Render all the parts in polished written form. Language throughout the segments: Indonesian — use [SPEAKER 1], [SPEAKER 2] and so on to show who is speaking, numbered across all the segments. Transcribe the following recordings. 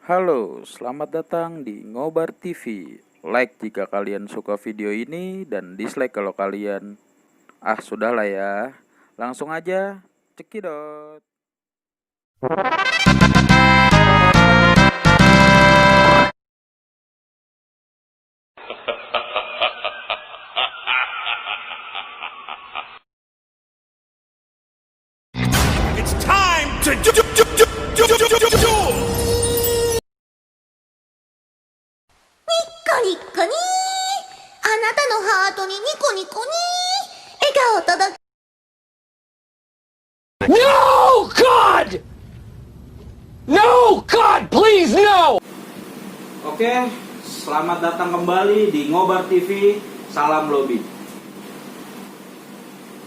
[SPEAKER 1] Halo, selamat datang di Ngobar TV. Like jika kalian suka video ini dan dislike kalau kalian sudahlah ya. Langsung aja, cekidot.
[SPEAKER 2] It's time to do.
[SPEAKER 3] ニッコニあなたのハートにニコニコに笑顔届け
[SPEAKER 4] No, God! No, God, please, no!
[SPEAKER 1] Oke, selamat datang kembali di Ngobar TV. Salam lobby.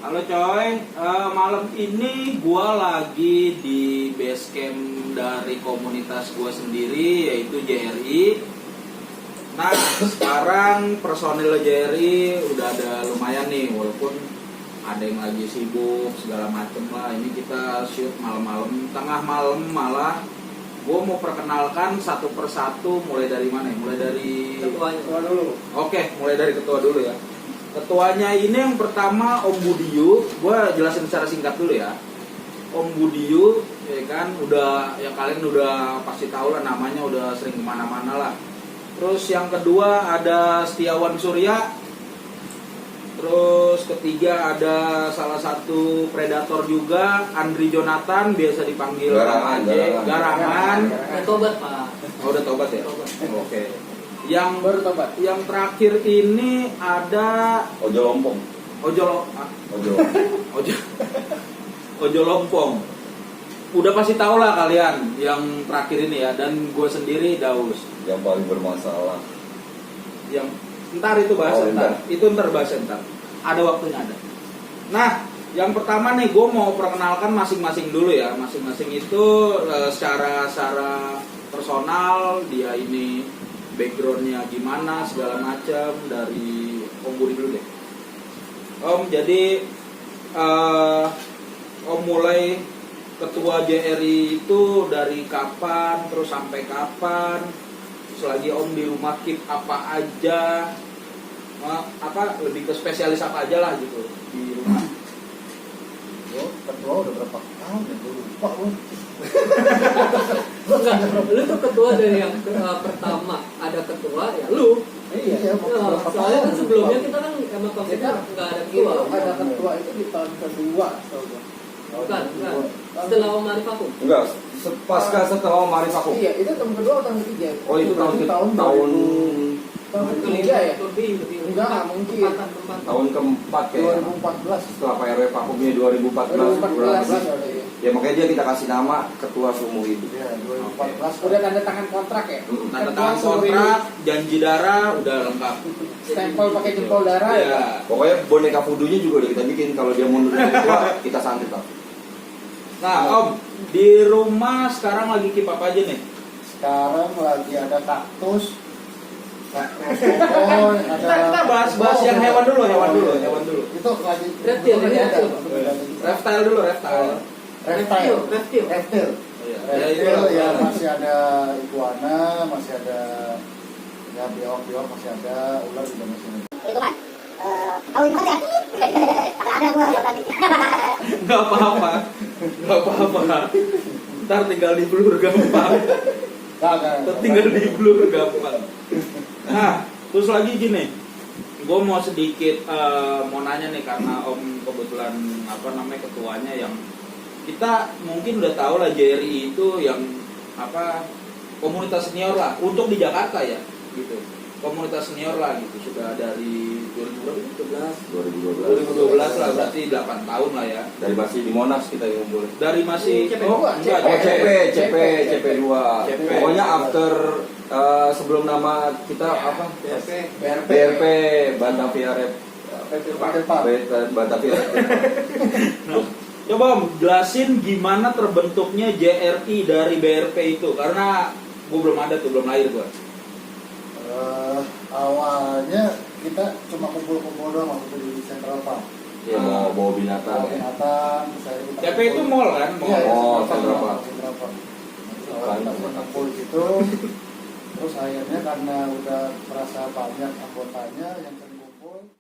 [SPEAKER 1] Halo coy, malam ini gua lagi di base camp dari komunitas gua sendiri, yaitu JRI. Nah, sekarang personil JRI udah ada lumayan nih, walaupun ada yang lagi sibuk segala macem lah. Ini kita shoot malam-malam, tengah malam malah. Gue mau perkenalkan satu persatu, mulai dari mana? Mulai dari ketua dulu. Oke, mulai dari ketua dulu ya. Ketuanya ini yang pertama Om Budiyu. Gue jelasin secara singkat dulu ya. Om Budiyu, ya kan, udah ya kalian udah pasti tahu lah namanya, udah sering kemana-mana lah. Terus yang kedua ada Setiawan Surya. Terus ketiga ada salah satu predator juga, Andri Jonathan, biasa dipanggil Garangan.
[SPEAKER 5] Udah tobat, Pak.
[SPEAKER 1] Oh, udah tobat ya? Oke. Yang
[SPEAKER 5] Baru tobat.
[SPEAKER 1] Yang terakhir ini ada
[SPEAKER 6] Ojo Lompong.
[SPEAKER 1] Ojo Lompong. Udah pasti tahu lah kalian yang terakhir ini ya, dan gue sendiri Daus.
[SPEAKER 6] Yang paling bermasalah.
[SPEAKER 1] Yang ntar itu bahas ntar. Itu ntar bahas ntar. Ada waktunya ada. Nah, yang pertama nih gue mau perkenalkan masing-masing dulu ya. Masing-masing itu secara personal dia ini backgroundnya gimana segala macam. Dari Om Budi dulu deh. Om, jadi Om mulai ketua JRI itu dari kapan, terus sampai kapan? Selagi Om di rumah keep apa aja, lebih ke spesialis apa aja lah gitu di rumah.
[SPEAKER 5] Ketua udah berapa tahun ya? Gue lupa gue. Enggak, lu tuh ketua dari yang pertama ada ketua ya lu. Iya, soalnya kan sebelumnya kita kan emang konsepnya nggak ada ketua.
[SPEAKER 7] Ada ketua itu di tahun kedua,
[SPEAKER 5] Bukan. Setelah Om Arif Akum.
[SPEAKER 6] Enggak, pasca setelah Om Arif Akum.
[SPEAKER 7] Iya, itu tahun kedua atau tahun ketiga?
[SPEAKER 6] Oh, itu
[SPEAKER 7] tahun ketiga ya?
[SPEAKER 5] Lebih.
[SPEAKER 7] Enggak, mungkin.
[SPEAKER 6] Tahun keempat kayaknya.
[SPEAKER 7] 2014.
[SPEAKER 6] Setelah Pak RW Vakumnya 2014. Ya makanya dia kita kasih nama ketua seumur hidup.
[SPEAKER 7] Iya, 2014. Udah tanda tangan kontrak ya?
[SPEAKER 1] Tanda tangan kontrak, janji darah udah lengkap.
[SPEAKER 7] Stempel pakai jempol darah ya?
[SPEAKER 1] Ya.
[SPEAKER 6] Pokoknya boneka vudunya juga udah kita bikin. Kalau dia mundur dari ketua, kita santet lah.
[SPEAKER 1] Nah, Om, di rumah sekarang lagi keep apa aja nih?
[SPEAKER 7] Sekarang lagi ada kaktus.
[SPEAKER 1] Kita bahas yang hewan dulu.
[SPEAKER 7] Itu lagi
[SPEAKER 5] Reptil.
[SPEAKER 1] Reptile dulu, reptile.
[SPEAKER 7] Reptil.
[SPEAKER 1] Ya,
[SPEAKER 7] Reptil ya masih ada iguana, masih ada ya biawak masih ada, ular juga masih ada.
[SPEAKER 3] Itu kan tahu itu ya ada gua tadi
[SPEAKER 1] Nggak apa-apa. Ntar tinggal di blur gampang. Tinggal di blur gampang. Nah, terus lagi gini, gue mau sedikit mau nanya nih, karena Om kebetulan ketuanya, yang kita mungkin udah tahu lah JRI itu yang komunitas senior lah untuk di Jakarta ya gitu, komunitas senior lah gitu, sudah dari 2012 lah, berarti 8 tahun lah ya.
[SPEAKER 6] Dari masih di Monas kita yang ngumpul.
[SPEAKER 1] Dari masih
[SPEAKER 6] CP2. Pokoknya after sebelum nama kita apa? BRP Batavia Rep. Batavia Rep.
[SPEAKER 1] Coba Om, jelasin gimana terbentuknya JRI dari BRP itu, karena gue belum lahir gue.
[SPEAKER 7] Awalnya kita cuma kumpul-kumpul doang waktu di Central Park.
[SPEAKER 6] Ya mau bawa binatang.
[SPEAKER 1] CP itu mall kan?
[SPEAKER 7] Iya,
[SPEAKER 6] Mall,
[SPEAKER 7] Central
[SPEAKER 6] Central Park.
[SPEAKER 7] Park. Kita kumpul di situ. itu. Terus akhirnya karena udah merasa banyak anggotanya yang sering kumpul,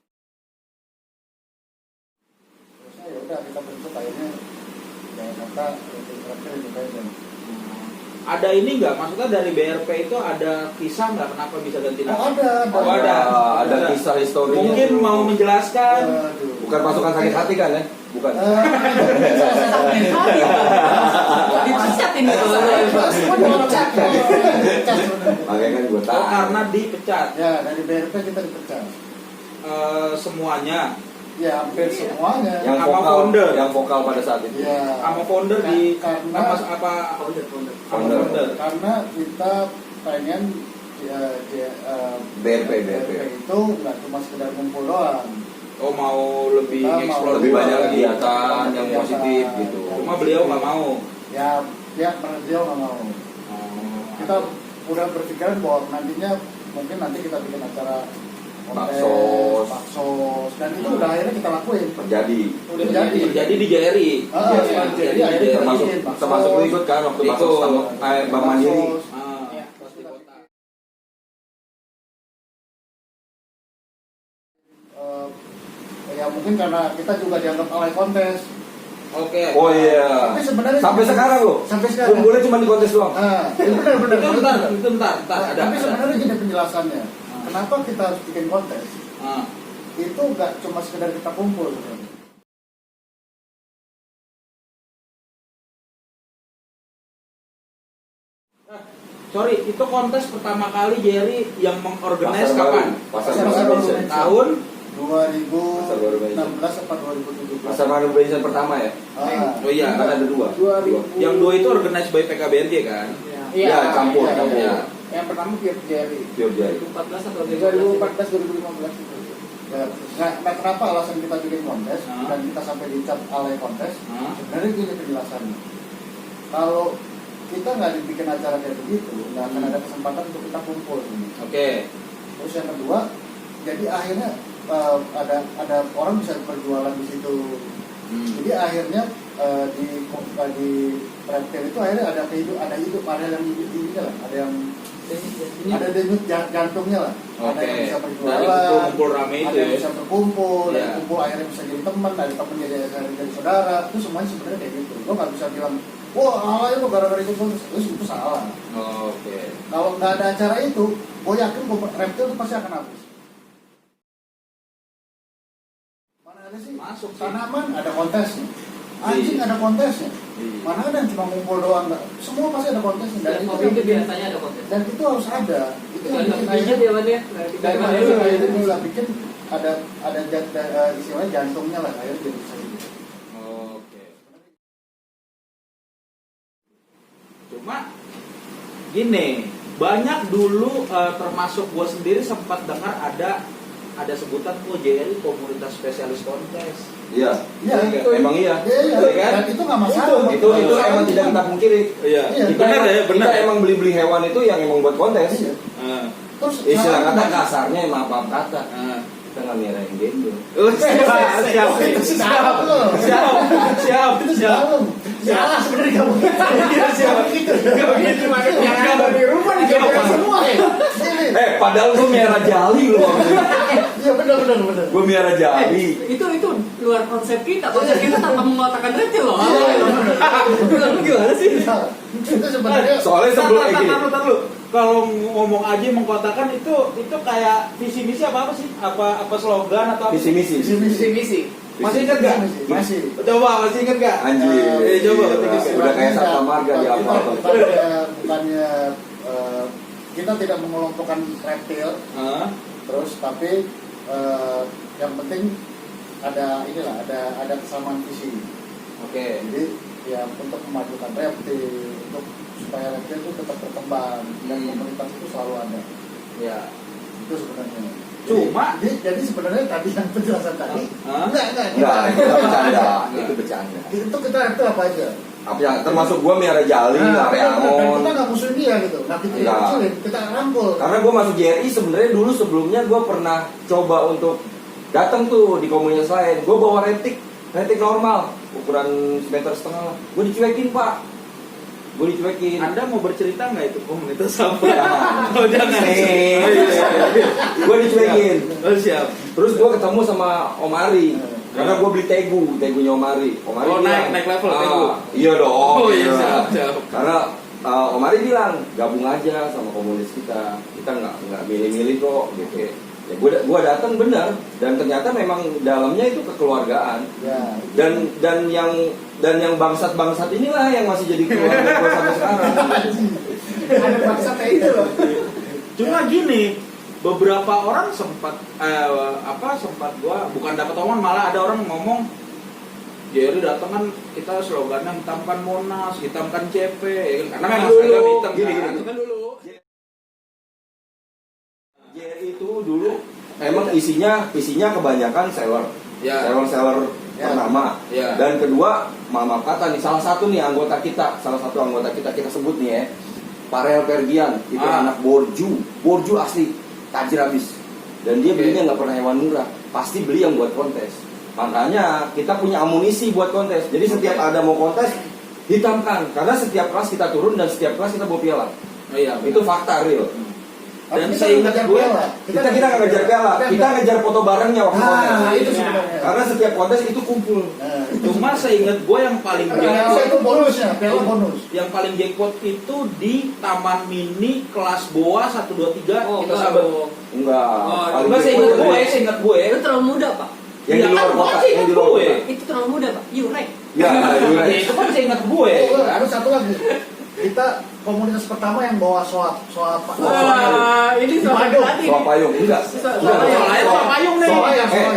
[SPEAKER 7] terusnya ya udah kita bentuk akhirnya Jakarta Reptil Independen.
[SPEAKER 1] Ada ini nggak? Maksudnya dari BRP itu ada kisah nggak kenapa bisa ganti nama?
[SPEAKER 7] Ada.
[SPEAKER 1] Oh, ada
[SPEAKER 6] kisah historinya.
[SPEAKER 1] Mungkin
[SPEAKER 6] tuh.
[SPEAKER 1] mau menjelaskan.
[SPEAKER 7] Aduh.
[SPEAKER 6] Bukan pasukan sakit hati kan ya? Bukan.
[SPEAKER 5] Dipecat ini.
[SPEAKER 6] Makanya kan gue tahu.
[SPEAKER 1] Oh, karena dipecat.
[SPEAKER 7] Ya, dari BRP kita dipecat.
[SPEAKER 1] Semuanya.
[SPEAKER 7] Ya, hampir semuanya.
[SPEAKER 6] Yang
[SPEAKER 1] Sama
[SPEAKER 6] vokal,
[SPEAKER 1] founder.
[SPEAKER 6] yang vokal pada saat itu.
[SPEAKER 7] Ya.
[SPEAKER 1] Sama founder di
[SPEAKER 7] Karena-
[SPEAKER 1] apa apa
[SPEAKER 5] Founder.
[SPEAKER 1] sama
[SPEAKER 6] Founder.
[SPEAKER 1] founder.
[SPEAKER 7] Karena kita pengen
[SPEAKER 6] BRP.
[SPEAKER 7] itu nggak cuma sekedar ngumpul doang.
[SPEAKER 1] Oh, mau lebih
[SPEAKER 7] Kita mau
[SPEAKER 1] explore
[SPEAKER 6] Lebih banyak
[SPEAKER 1] juga.
[SPEAKER 6] kegiatan yang positif gitu.
[SPEAKER 1] Cuma beliau nggak mau.
[SPEAKER 7] Ya, dia nggak mau. Kita udah berpikiran bahwa nantinya mungkin nanti kita bikin acara kontes, baksos, dan itu udah akhirnya kita lakuin.
[SPEAKER 6] Terjadi.
[SPEAKER 7] Udah jadi.
[SPEAKER 1] Jadi di JRI.
[SPEAKER 7] Jadi akhirnya kita
[SPEAKER 6] Termasuk
[SPEAKER 7] bikin baksos.
[SPEAKER 6] termasuk lu ikut kan waktu baksos
[SPEAKER 1] Ikut.
[SPEAKER 6] sama Bang Mandiri.
[SPEAKER 1] Ah, pas di kota.
[SPEAKER 7] Ya mungkin karena kita juga dianggap alay kontes.
[SPEAKER 1] Oke.
[SPEAKER 6] Oh iya.
[SPEAKER 7] Tapi sebenarnya
[SPEAKER 6] Sampai sekarang loh.
[SPEAKER 7] Sampai sekarang.
[SPEAKER 6] Kumpulnya cuma di kontes doang.
[SPEAKER 7] Itu benar-benar.
[SPEAKER 1] Itu bentar, ada.
[SPEAKER 7] Tapi
[SPEAKER 1] ada.
[SPEAKER 7] sebenarnya gini penjelasannya. Kenapa kita harus bikin kontes?
[SPEAKER 1] Ah.
[SPEAKER 7] Itu nggak cuma sekedar kita kumpul sebenarnya.
[SPEAKER 1] Sorry, itu kontes pertama kali Jerry yang mengorganize kapan?
[SPEAKER 6] Pasar
[SPEAKER 7] Pasar
[SPEAKER 6] baru.
[SPEAKER 7] baru.
[SPEAKER 1] Tahun
[SPEAKER 7] 2016 atau 2017?
[SPEAKER 6] Pasar baru Indonesia pertama ya.
[SPEAKER 1] Oh iya.
[SPEAKER 6] Kan ada dua.
[SPEAKER 1] Yang dua itu organized by PKBND kan?
[SPEAKER 6] Iya, campur.
[SPEAKER 1] Iya.
[SPEAKER 7] Yang pertama Jerry.
[SPEAKER 6] Pure Jari.
[SPEAKER 5] 2014 atau
[SPEAKER 7] 2014 2015 itu. Ya, nah, kenapa alasan kita bikin kontes dan kita sampai dicap alay kontes? Sebenarnya gini penjelasannya. Kalau kita nggak dibikin acara kayak begitu, nggak akan ada kesempatan untuk kita kumpul.
[SPEAKER 1] Oke.
[SPEAKER 7] Terus yang kedua, jadi akhirnya ada orang bisa berjualan di situ. Jadi akhirnya di Reptil itu akhirnya ada hidup, ada yang hidup lah, ada yang ada denyut jantungnya lah. Ada yang bisa berjualan,
[SPEAKER 1] Dari kumpul-kumpul rame itu
[SPEAKER 7] ada yang
[SPEAKER 1] ya.
[SPEAKER 7] bisa berkumpul,
[SPEAKER 1] Iya.
[SPEAKER 7] dari kumpul akhirnya bisa jadi teman, dari teman jadi saudara. Itu semuanya sebenarnya kayak gitu. Lo nggak bisa bilang, wah alay lo gara-gara itu itu salah.
[SPEAKER 1] Oke.
[SPEAKER 7] Kalau nggak ada acara itu, gue yakin Reptil itu pasti akan habis. Mana ada sih?
[SPEAKER 1] Masuk sih.
[SPEAKER 7] Tanaman ada kontesnya, anjing ada kontesnya. Mana ada yang cuma ngumpul doang? Nggak. Semua pasti ada kontesnya. Dan
[SPEAKER 5] Dan
[SPEAKER 7] itu yang bikin-
[SPEAKER 5] biasanya ada kontes.
[SPEAKER 7] dan itu harus ada. Itu yang bikin
[SPEAKER 5] Pijat
[SPEAKER 7] akhirnya.
[SPEAKER 5] ya Wan ya.
[SPEAKER 7] Dan akhirnya kita bikin ada istilahnya jantungnya lah akhirnya jadi bisa gitu.
[SPEAKER 1] Oke. Cuma gini, banyak dulu termasuk gua sendiri sempat dengar ada sebutan JRI komunitas spesialis kontes.
[SPEAKER 6] Iya.
[SPEAKER 7] Iya,
[SPEAKER 6] itu emang iya.
[SPEAKER 7] Iya,
[SPEAKER 1] Iya kan?
[SPEAKER 7] dan itu nggak masalah.
[SPEAKER 6] Itu emang tidak kita pungkiri.
[SPEAKER 1] Iya.
[SPEAKER 7] Iya.
[SPEAKER 1] Benar ya, benar.
[SPEAKER 6] Kita emang beli hewan itu yang emang buat kontes.
[SPEAKER 7] Iya.
[SPEAKER 1] Ah.
[SPEAKER 7] Terus
[SPEAKER 6] Istilah kata
[SPEAKER 7] sekarang-
[SPEAKER 6] kasarnya emang apa kata.
[SPEAKER 1] Ah.
[SPEAKER 6] Kita nggak mirahin gendong.
[SPEAKER 1] Siap.
[SPEAKER 7] Itu sih dalam loh.
[SPEAKER 1] Siap.
[SPEAKER 7] Itu sih dalam. Salah sebenarnya kamu.
[SPEAKER 1] Siap.
[SPEAKER 7] Gitu.
[SPEAKER 1] Begitu makanya
[SPEAKER 7] Yang di rumah digambarkan semua ya. Ini.
[SPEAKER 6] Padahal gue miara jali loh.
[SPEAKER 7] Iya benar.
[SPEAKER 6] Gue miara jali.
[SPEAKER 5] Itu luar konsep kita. Konsep kita tanpa mengatakan reptil loh.
[SPEAKER 7] Iya.
[SPEAKER 5] Lu gimana sih?
[SPEAKER 7] Itu sebenarnya
[SPEAKER 6] Soalnya sebelum kayak gini.
[SPEAKER 1] Tar lu. Kalau ngomong aja mengkotakan itu kayak visi misi apa sih? Apa slogan atau apa?
[SPEAKER 6] Visi misi.
[SPEAKER 5] Misi.
[SPEAKER 1] Masih ingat gak?
[SPEAKER 7] Masih.
[SPEAKER 1] Coba masih ingat gak?
[SPEAKER 6] Anjir.
[SPEAKER 1] Coba.
[SPEAKER 6] Udah kayak Sabta Marga di apa?
[SPEAKER 7] Bukannya kita tidak mengelompokkan reptil, terus tapi yang penting ada kesamaan visi.
[SPEAKER 1] Oke.
[SPEAKER 7] Jadi ya untuk memajukan reptil, untuk supaya reptil itu tetap berkembang dan komunitas itu selalu ada.
[SPEAKER 1] Ya.
[SPEAKER 7] Itu sebenarnya.
[SPEAKER 1] Cuma
[SPEAKER 7] Jadi sebenarnya tadi yang penjelasan tadi enggak.
[SPEAKER 6] Enggak, itu bercanda. Itu bercanda.
[SPEAKER 7] Itu kita reptil apa aja?
[SPEAKER 6] Apa yang termasuk gue miara jali,
[SPEAKER 7] Dan
[SPEAKER 6] Areamon.
[SPEAKER 7] kita nggak musuhin dia gitu. Nah kita
[SPEAKER 6] Enggak.
[SPEAKER 7] kecilin, kita rangkul.
[SPEAKER 6] Karena gue masuk JRI sebenarnya dulu sebelumnya gue pernah coba untuk datang tuh di komunitas lain. Gue bawa retik normal, ukuran 1,5 meter. Gue dicuekin pak. gue dicuekin.
[SPEAKER 1] Anda mau bercerita nggak itu komunitas apa?
[SPEAKER 6] Jangan.
[SPEAKER 1] Oh jangan.
[SPEAKER 6] Gue dicuekin.
[SPEAKER 1] Oh siap.
[SPEAKER 6] Terus gue ketemu sama Om Ari. Karena gue beli tegunya Om Ari. Om Ari
[SPEAKER 1] Oh,
[SPEAKER 6] bilang,
[SPEAKER 1] naik level Tegu.
[SPEAKER 6] Iya dong.
[SPEAKER 1] Oh iya
[SPEAKER 6] iya.
[SPEAKER 1] siap.
[SPEAKER 6] Karena Om Ari bilang gabung aja sama komunitas kita nggak milih-milih kok gitu. Ya gue datang benar dan ternyata memang dalamnya itu kekeluargaan.
[SPEAKER 7] Ya.
[SPEAKER 6] Dan yang bangsat inilah yang masih jadi keluarga gue sampai sekarang.
[SPEAKER 7] Ada bangsa kayak itu loh.
[SPEAKER 1] Cuma gini, beberapa orang sempat gua bukan dapat omongan, malah ada orang ngomong Jerry datang kan kita slogannya hitamkan Monas, hitamkan CP, ya kan? Karena memang seragam hitam
[SPEAKER 6] Gini.
[SPEAKER 1] Itu kan dulu.
[SPEAKER 6] JRI itu dulu emang isinya kebanyakan seller.
[SPEAKER 1] Ya.
[SPEAKER 6] Seller
[SPEAKER 7] Ya.
[SPEAKER 6] pertama.
[SPEAKER 1] Ya.
[SPEAKER 6] Dan kedua, maaf kata nih salah satu anggota kita sebut nih ya. Parel Ferdian, itu anak Borju asli, tajir habis. Dan dia belinya nggak pernah hewan murah, pasti beli yang buat kontes. Makanya kita punya amunisi buat kontes. Jadi setiap ada mau kontes, hitamkan. Karena setiap kelas kita turun dan setiap kelas kita bawa piala.
[SPEAKER 1] Oh iya,
[SPEAKER 6] Itu fakta real.
[SPEAKER 1] Dan
[SPEAKER 7] Tapi kita
[SPEAKER 1] seingat
[SPEAKER 7] ngejar
[SPEAKER 1] gue,
[SPEAKER 7] piala.
[SPEAKER 6] Kita nggak ngejar piala, kita ngejar foto barengnya waktu kontes.
[SPEAKER 7] Nah, itu sebenarnya.
[SPEAKER 6] Karena setiap kontes itu kumpul.
[SPEAKER 7] Nah,
[SPEAKER 1] cuma seingat gue yang paling
[SPEAKER 7] piala
[SPEAKER 1] jackpot,
[SPEAKER 7] itu bonusnya, piala bonus.
[SPEAKER 1] yang paling jackpot itu di Taman Mini kelas Boa 1 2 3
[SPEAKER 5] Oh,
[SPEAKER 1] kita
[SPEAKER 5] enggak
[SPEAKER 1] sahabat.
[SPEAKER 5] dong.
[SPEAKER 6] Enggak.
[SPEAKER 5] Oh,
[SPEAKER 6] paling
[SPEAKER 1] Enggak
[SPEAKER 6] jackpot
[SPEAKER 1] seingat gue.
[SPEAKER 5] Itu terlalu muda, Pak.
[SPEAKER 6] yang di luar kota, yang di luar kota.
[SPEAKER 5] Itu terlalu muda, Pak. Yurek.
[SPEAKER 6] Ya,
[SPEAKER 1] Ya, itu kan seingat gue.
[SPEAKER 7] Oh,
[SPEAKER 1] Kan?
[SPEAKER 7] ada satu lagi. Kita komunitas pertama yang bawa soal
[SPEAKER 5] Wah, ini soal
[SPEAKER 7] Bandung.
[SPEAKER 5] tadi.
[SPEAKER 6] soal payung enggak?
[SPEAKER 5] Soal
[SPEAKER 6] Enggak.
[SPEAKER 5] layar.
[SPEAKER 1] Soal payung nih.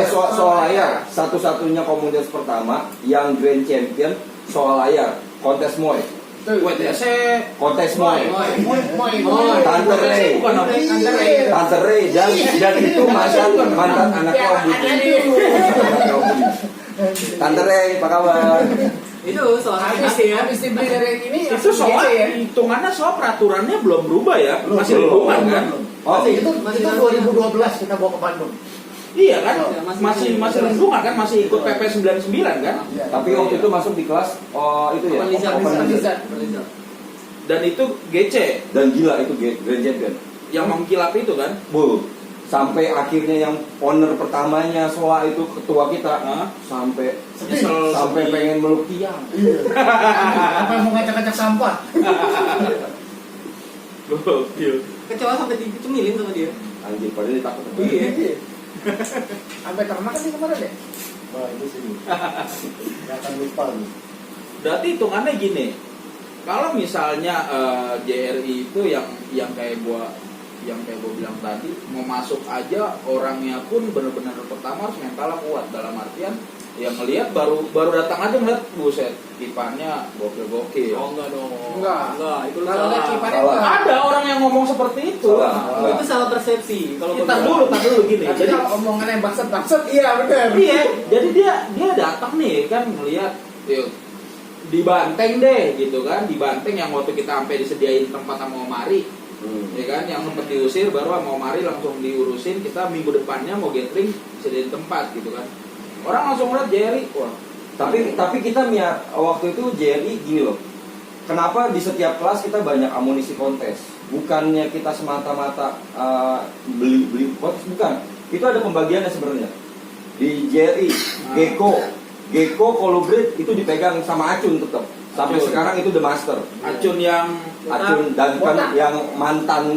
[SPEAKER 6] Soal layar. Satu-satunya komunitas pertama yang grand champion soal layar, kontes moy.
[SPEAKER 1] WTC
[SPEAKER 6] Kontes moy. Tante
[SPEAKER 1] WTC
[SPEAKER 6] Ray.
[SPEAKER 1] bukan apa?
[SPEAKER 6] Tante Ray dan itu mantan anaknya Om Budi. Tante Ray, apa kabar?
[SPEAKER 5] Itu soal habis ya. Habis dibeli dari yang ini
[SPEAKER 1] Itu soal hitungannya soal peraturannya belum berubah ya, masih
[SPEAKER 6] Belum.
[SPEAKER 1] lingkungan kan?
[SPEAKER 6] Oh,
[SPEAKER 7] itu 2012 kita bawa ke Bandung.
[SPEAKER 1] Iya kan?
[SPEAKER 5] Ya,
[SPEAKER 1] Masih lingkungan kan, masih ikut PP 99 kan?
[SPEAKER 7] Ya.
[SPEAKER 6] tapi waktu itu masuk di kelas itu ya. Open Lizard.
[SPEAKER 1] Dan itu GC
[SPEAKER 6] Dan gila itu grand champion.
[SPEAKER 1] yang mengkilap itu kan?
[SPEAKER 6] Bu, sampai akhirnya yang owner pertamanya Soa itu ketua kita,
[SPEAKER 1] Hah?
[SPEAKER 6] sampai
[SPEAKER 1] Nyesel
[SPEAKER 6] sampai
[SPEAKER 1] sedih.
[SPEAKER 6] pengen meluk tiang.
[SPEAKER 7] Apa mau ngacak-ngacak sampah?
[SPEAKER 1] Gokil.
[SPEAKER 5] Kecewa sampai dicemilin sama dia.
[SPEAKER 6] Anjir, padahal dia takut.
[SPEAKER 5] Iya.
[SPEAKER 7] Sampai termakan sih kemarin ya? Wah, itu sih. Gak akan lupa nih.
[SPEAKER 1] Berarti hitungannya gini. Kalau misalnya JRI itu yang kayak gua bilang tadi, mau masuk aja orangnya pun benar-benar pertama harus mentalnya kuat, dalam artian yang ngelihat baru datang aja ngeliat buset kipannya gokil.
[SPEAKER 5] Oh enggak dong.
[SPEAKER 7] Enggak.
[SPEAKER 5] Itu
[SPEAKER 7] Kalau
[SPEAKER 5] salah.
[SPEAKER 7] lihat kipannya
[SPEAKER 6] Salah.
[SPEAKER 7] enggak.
[SPEAKER 1] Ada orang yang ngomong seperti itu.
[SPEAKER 6] Salah.
[SPEAKER 5] Itu salah persepsi. Kalau
[SPEAKER 1] Kita dulu gini.
[SPEAKER 7] Tapi
[SPEAKER 1] Jadi
[SPEAKER 7] kalau omongannya bangsat, iya benar.
[SPEAKER 1] iya, jadi dia datang nih kan ngelihat, yuk dibanteng deh gitu kan, dibanteng yang waktu kita sampai disediain tempat sama Omari, ya kan, yang sempat diusir baru sama Omari langsung diurusin, kita minggu depannya mau gathering sediain tempat gitu kan. Orang langsung ngeliat Jerry, wah.
[SPEAKER 6] Tapi kita waktu itu JRI gini loh. Kenapa di setiap kelas kita banyak amunisi kontes? Bukannya kita semata-mata beli kontes, bukan. Itu ada pembagiannya sebenarnya. Di JRI, Gecko Colubrate itu dipegang sama Acun tetap. Sampai
[SPEAKER 1] Acun.
[SPEAKER 6] sekarang itu The Master.
[SPEAKER 1] Acun yang
[SPEAKER 6] Acun dan kan yang mantan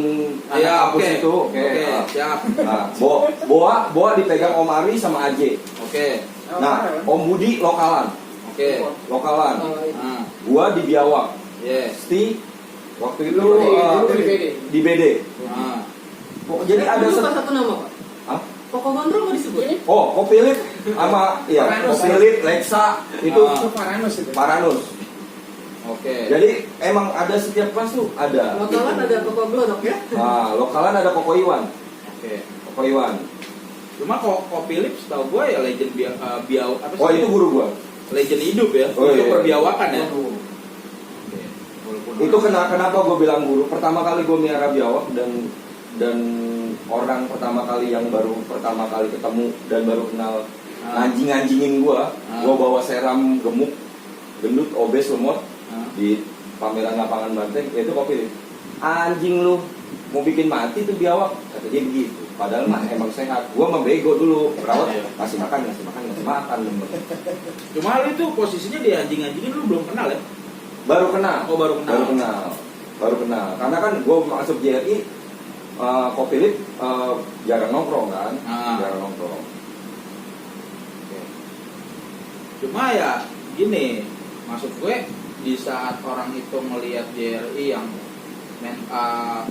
[SPEAKER 6] anak
[SPEAKER 1] ya,
[SPEAKER 6] kampus itu.
[SPEAKER 1] Oke, siap.
[SPEAKER 6] Nah, Boa dipegang Om Ari sama Aje.
[SPEAKER 1] Oke.
[SPEAKER 6] Nah, Om Budi lokalan.
[SPEAKER 1] Oke.
[SPEAKER 6] Lokalan.
[SPEAKER 1] Nah,
[SPEAKER 6] Gua di Biawak.
[SPEAKER 1] yes.
[SPEAKER 6] Sti waktu itu di BD.
[SPEAKER 1] Nah,
[SPEAKER 6] Jadi ada
[SPEAKER 5] Itu satu nama, Pak.
[SPEAKER 6] Hah?
[SPEAKER 5] Koko Gondrong nggak disebut?
[SPEAKER 6] Oh, Kopilip sama Kopilip, Lexa itu Paranus.
[SPEAKER 1] oke.
[SPEAKER 6] Jadi emang ada setiap kelas tuh ada.
[SPEAKER 5] Lokalan ada Koko Glodok ya?
[SPEAKER 6] Nah, lokalan ada Koko Iwan.
[SPEAKER 1] Oke.
[SPEAKER 6] Koko Iwan.
[SPEAKER 1] Cuma kok Philips tahu gue ya legend biaw apa sih?
[SPEAKER 6] Oh, itu guru gua.
[SPEAKER 1] Legend hidup ya.
[SPEAKER 6] Oh,
[SPEAKER 1] Untuk
[SPEAKER 6] iya.
[SPEAKER 1] perbiawakan ya.
[SPEAKER 6] Oh.
[SPEAKER 1] Oke. Walaupun
[SPEAKER 6] Itu kenapa gue bilang guru? Pertama kali gue miara biawak dan orang pertama kali yang baru pertama kali ketemu dan baru kenal anjing-anjingin gue bawa seram gemuk, gendut, obes, lemot, pameran lapangan banteng, itu Kopilip. Anjing lu mau bikin mati tuh biawak, kata dia begitu. Padahal mah emang sehat. Gua mah bego dulu, perawat ngasih makan.
[SPEAKER 1] Cuma lu itu posisinya di anjing-anjingin lu belum kenal ya?
[SPEAKER 6] Baru kenal.
[SPEAKER 1] Oh, baru kenal.
[SPEAKER 6] Baru kenal. Karena kan gua masuk JRI, Kopilip jarang nongkrong kan, jarang nongkrong.
[SPEAKER 1] Cuma ya gini, maksud gue di saat orang itu melihat JRI yang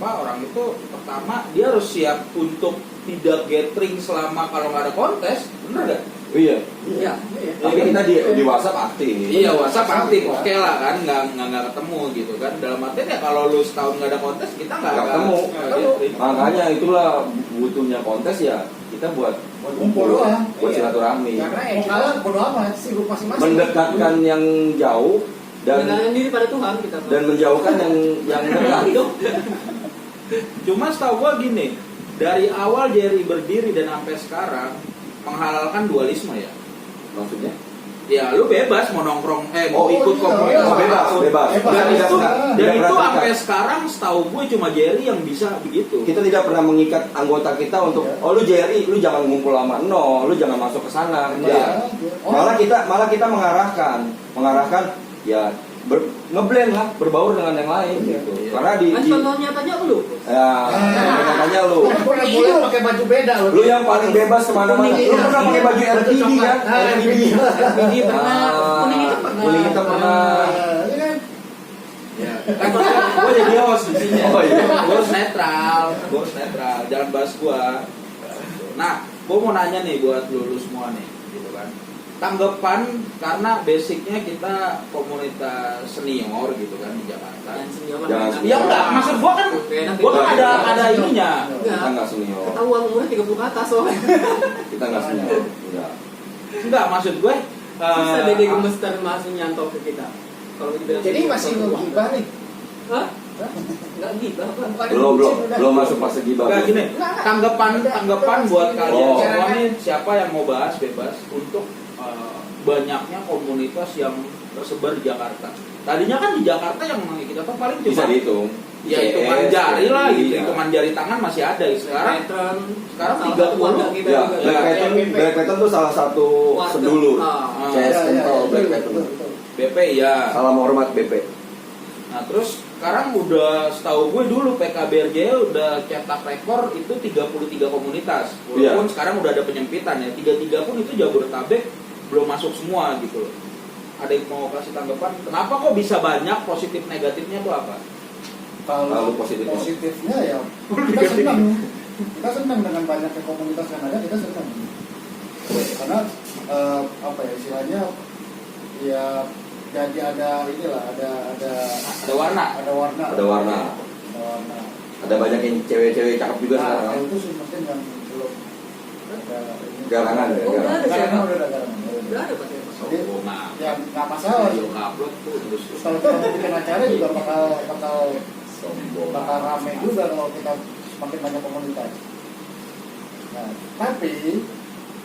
[SPEAKER 1] orang itu pertama dia harus siap untuk tidak gathering selama kalau nggak ada kontes, bener gak?
[SPEAKER 6] Iya.
[SPEAKER 5] Iya.
[SPEAKER 6] Tapi kita di WhatsApp aktif.
[SPEAKER 1] Iya, WhatsApp aktif, oke lah kan, nggak ketemu gitu kan. Dalam artian ya kalau lu setahun nggak ada kontes, kita nggak
[SPEAKER 6] ketemu.
[SPEAKER 1] gathering.
[SPEAKER 6] Makanya itulah butuhnya kontes ya, kita buat
[SPEAKER 7] Kumpul doang.
[SPEAKER 6] buat silaturahmi,
[SPEAKER 5] Karena
[SPEAKER 7] Mau kalah bodo amat, sibuk masing-masing.
[SPEAKER 6] mendekatkan yang jauh
[SPEAKER 5] mengenalkan
[SPEAKER 6] dan
[SPEAKER 5] diri pada Tuhan kita.
[SPEAKER 6] menjauhkan yang dekat.
[SPEAKER 1] Cuma setahu gua gini, dari awal JRI berdiri dan sampai sekarang menghalalkan dualisme ya.
[SPEAKER 6] Maksudnya?
[SPEAKER 1] Ya lu bebas mau nongkrong, mau
[SPEAKER 7] Oh,
[SPEAKER 1] ikut
[SPEAKER 7] iya,
[SPEAKER 1] komunitas
[SPEAKER 6] Oh, bebas.
[SPEAKER 1] Dan
[SPEAKER 6] Tidak
[SPEAKER 1] itu,
[SPEAKER 6] pernah-
[SPEAKER 1] dan
[SPEAKER 6] tidak
[SPEAKER 1] itu
[SPEAKER 6] pernah
[SPEAKER 1] sampai
[SPEAKER 6] terikat.
[SPEAKER 1] sekarang setahu gue cuma JRI yang bisa begitu.
[SPEAKER 6] Kita tidak pernah mengikat anggota kita untuk lu JRI, lu jangan ngumpul lama, lu jangan masuk ke sana.
[SPEAKER 7] Iya.
[SPEAKER 6] Ya. Malah kita mengarahkan ya ngeblend lah, berbaur dengan yang lain gitu.
[SPEAKER 1] Iya.
[SPEAKER 6] Karena
[SPEAKER 5] Kan contoh nyatanya lu.
[SPEAKER 6] ya katanya lu
[SPEAKER 7] Pernah boleh pakai baju beda loh.
[SPEAKER 6] lu yang paling bebas kemana-mana. Lu pernah pakai baju RPD kan? RPD.
[SPEAKER 5] RPG pernah, kuning itu pernah.
[SPEAKER 6] Kuning itu pernah.
[SPEAKER 7] Iya kan?
[SPEAKER 1] Ya, kan gue jadi host di sini.
[SPEAKER 6] Oh, iya.
[SPEAKER 1] Gue harus netral, jangan bahas gue. Nah, gue mau nanya nih buat lu semua nih, gitu kan. Tanggapan karena basicnya kita komunitas senior gitu kan di Jakarta.
[SPEAKER 5] Dan senior mah
[SPEAKER 6] Jangan
[SPEAKER 5] enak.
[SPEAKER 1] Ya enggak, maksud gue kan, gue kan ada ininya.
[SPEAKER 6] Kita nggak senior.
[SPEAKER 5] Ketahuan umurnya 30 ke atas soalnya.
[SPEAKER 6] Kita nggak senior. Enggak.
[SPEAKER 1] Enggak, maksud gue.
[SPEAKER 5] Susah Dede Gemester masuk nyantol ke kita. Kalau dibilang
[SPEAKER 7] Jadi
[SPEAKER 5] senior,
[SPEAKER 7] masih
[SPEAKER 5] kalau
[SPEAKER 7] ngegibah nih.
[SPEAKER 5] Hah? Enggak gibah apa?
[SPEAKER 6] Belum masuk fase gibah.
[SPEAKER 1] Enggak gini, tanggapan buat kalian
[SPEAKER 6] Oh.
[SPEAKER 1] semua nih, siapa yang mau bahas bebas untuk banyaknya komunitas yang tersebar di Jakarta. Tadinya kan di Jakarta yang kita tuh paling
[SPEAKER 6] Bisa
[SPEAKER 1] cuma
[SPEAKER 6] dihitung.
[SPEAKER 1] ya hitungan jari lah gitu,
[SPEAKER 6] Iya.
[SPEAKER 1] hitungan jari tangan masih ada. Sekarang
[SPEAKER 5] Pattern.
[SPEAKER 1] sekarang
[SPEAKER 5] Salah
[SPEAKER 1] 30.
[SPEAKER 5] satu keluarga kita
[SPEAKER 6] Ya,
[SPEAKER 5] juga.
[SPEAKER 6] Black Pattern tuh salah satu
[SPEAKER 5] Warga.
[SPEAKER 6] sedulur.
[SPEAKER 5] Ah.
[SPEAKER 6] CS
[SPEAKER 7] Iya, iya,
[SPEAKER 6] Central
[SPEAKER 7] iya,
[SPEAKER 6] Black
[SPEAKER 7] betul,
[SPEAKER 6] Pattern.
[SPEAKER 7] betul, betul.
[SPEAKER 1] BP ya.
[SPEAKER 6] Salam hormat BP.
[SPEAKER 1] Nah terus sekarang udah setahu gue dulu PKBRJ udah cetak rekor itu 33 komunitas. Walaupun
[SPEAKER 6] Iya.
[SPEAKER 1] sekarang udah ada penyempitan ya. 33 pun itu Jabodetabek belum masuk semua gitu loh. Ada yang mau kasih tanggapan? Kenapa kok bisa banyak, positif negatifnya tuh apa?
[SPEAKER 7] Kalau
[SPEAKER 6] Lalu positifnya.
[SPEAKER 7] positifnya ya kita senang. Kita senang dengan banyaknya komunitas yang ada, kita senang. Karena apa ya istilahnya ya jadi ada inilah ada
[SPEAKER 1] Ada warna.
[SPEAKER 7] ada warna.
[SPEAKER 6] Ada warna.
[SPEAKER 7] Ada warna.
[SPEAKER 6] Ada banyak yang cewek-cewek cakep juga
[SPEAKER 7] Nah,
[SPEAKER 6] sekarang.
[SPEAKER 7] itu sih mungkin yang belum ada ini.
[SPEAKER 6] Garangan ya,
[SPEAKER 5] Oh, udah ada
[SPEAKER 7] Garangan
[SPEAKER 5] siapa?
[SPEAKER 7] udah ada garangan.
[SPEAKER 5] Udah ada Pak Siapa?
[SPEAKER 7] Jadi,
[SPEAKER 1] Sombongan.
[SPEAKER 7] ya nggak masalah.
[SPEAKER 1] Video upload tuh terus.
[SPEAKER 7] Terus kalau kita mau bikin acara juga bakal
[SPEAKER 6] Sombong.
[SPEAKER 7] bakal rame juga kalau kita semakin banyak komunitas. Nah, tapi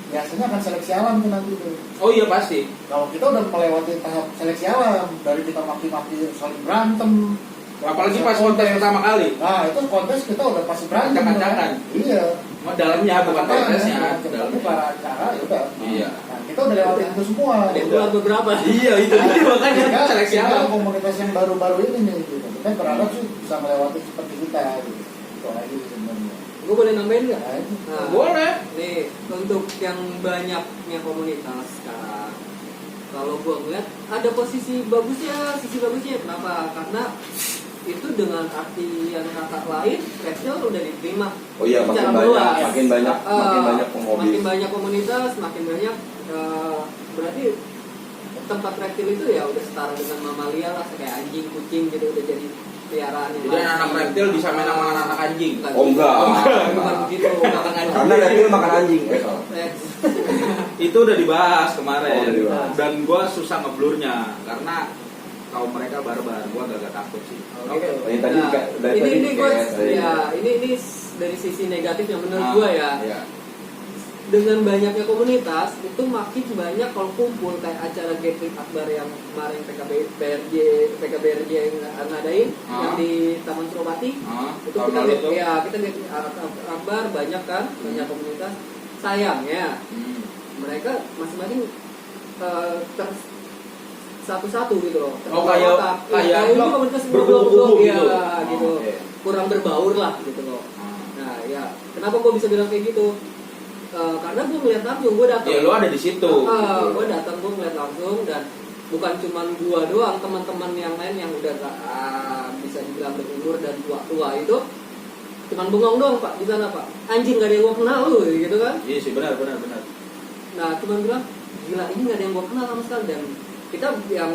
[SPEAKER 7] biasanya akan seleksi alam tuh nanti tuh.
[SPEAKER 1] Oh iya pasti.
[SPEAKER 7] Kalau kita udah melewati tahap seleksi alam, dari kita maki-maki saling berantem,
[SPEAKER 1] Apalagi pas kontes pertama kali.
[SPEAKER 7] Nah itu kontes kita udah pasti berantem.
[SPEAKER 1] Acak-acakan.
[SPEAKER 7] kan? Iya.
[SPEAKER 1] Cuma dalamnya bukan kontesnya.
[SPEAKER 7] Tapi
[SPEAKER 1] Dalamnya.
[SPEAKER 7] para acara ya udah.
[SPEAKER 1] Iya.
[SPEAKER 7] Nah kita udah lewatin itu semua.
[SPEAKER 5] Ada yang keluar beberapa.
[SPEAKER 1] Iya itu dia makanya
[SPEAKER 7] Tinggal-
[SPEAKER 1] seleksi
[SPEAKER 7] tinggal
[SPEAKER 1] alam.
[SPEAKER 7] komunitas yang baru-baru ini nih, gitu. Kita berharap sih bisa melewati seperti kita, gitu. Itu aja sih sebenarnya.
[SPEAKER 5] Gue boleh nambahin nggak?
[SPEAKER 7] Nah, itu.
[SPEAKER 5] Nah,
[SPEAKER 1] Boleh.
[SPEAKER 5] nih untuk yang banyaknya komunitas sekarang, kalau gue ngeliat ada sisi bagusnya. Kenapa? Karena itu dengan artian kata lain, Reptil udah diterima.
[SPEAKER 6] Oh iya,
[SPEAKER 5] secara
[SPEAKER 6] makin
[SPEAKER 5] luas.
[SPEAKER 6] banyak penghobi.
[SPEAKER 5] Makin banyak komunitas, makin banyak berarti tempat reptil itu ya udah setara dengan mamalia lah, kayak anjing, kucing gitu udah jadi peliharaan yang
[SPEAKER 1] Jadi
[SPEAKER 5] lain.
[SPEAKER 1] anak reptil bisa main sama anak anjing.
[SPEAKER 5] Bukan
[SPEAKER 6] Oh, enggak.
[SPEAKER 5] bukan begitu, makan anjing.
[SPEAKER 6] Karena reptil makan anjing. Salah.
[SPEAKER 1] Itu udah dibahas kemarin.
[SPEAKER 6] Oh, udah dibahas.
[SPEAKER 1] Dan gue susah ngeblurnya karena kaum mereka barbar. Gue agak takut sih.
[SPEAKER 5] Oke.
[SPEAKER 6] Ini tadi
[SPEAKER 5] Nah,
[SPEAKER 6] kayak- dari
[SPEAKER 5] ini
[SPEAKER 6] tadi
[SPEAKER 5] gue
[SPEAKER 6] kayak-
[SPEAKER 5] ya ini dari sisi negatif yang menurut
[SPEAKER 1] Ah,
[SPEAKER 5] gue ya.
[SPEAKER 1] Iya.
[SPEAKER 5] dengan banyaknya komunitas itu makin banyak kalau kumpul kayak acara gathering akbar yang kemarin PKBRJ yang ngadain yang di Taman Suropati itu
[SPEAKER 1] tahun
[SPEAKER 5] kita
[SPEAKER 1] lalu tuh.
[SPEAKER 5] kita gathering akbar banyak kan banyak komunitas sayangnya mereka masing-masing satu-satu gitu loh.
[SPEAKER 1] Oh, kayak
[SPEAKER 5] ini komunitas
[SPEAKER 1] berkubu-kubu
[SPEAKER 5] ya,
[SPEAKER 1] gitu.
[SPEAKER 5] gitu.
[SPEAKER 1] Oke.
[SPEAKER 5] Kurang berbaur lah gitu loh. Nah ya, kenapa gue bisa bilang kayak gitu? Karena gue ngeliat langsung, gue datang.
[SPEAKER 1] Ya lu ada di situ.
[SPEAKER 5] Gue datang, gue ngeliat langsung dan bukan cuman gue doang, teman-teman yang lain yang udah bisa dibilang berumur dan tua-tua itu cuman bengong doang pak di sana pak. Anjing gak ada yang gue kenal lu gitu kan?
[SPEAKER 1] Iya sih benar.
[SPEAKER 5] Nah cuman bilang gila ini gak ada yang gue kenal sama sekali dan kita yang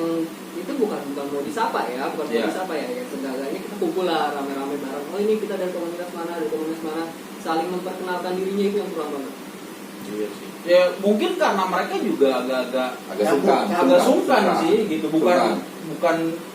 [SPEAKER 5] itu bukan mau disapa ya, mau disapa ya, seenggaknya kita kumpul lah rame-rame bareng. Oh ini kita dari komunitas mana, saling memperkenalkan dirinya itu yang kurang banget.
[SPEAKER 1] Iya sih. Ya mungkin karena mereka juga agak sungkan
[SPEAKER 7] Sungkan.
[SPEAKER 1] sih gitu, bukan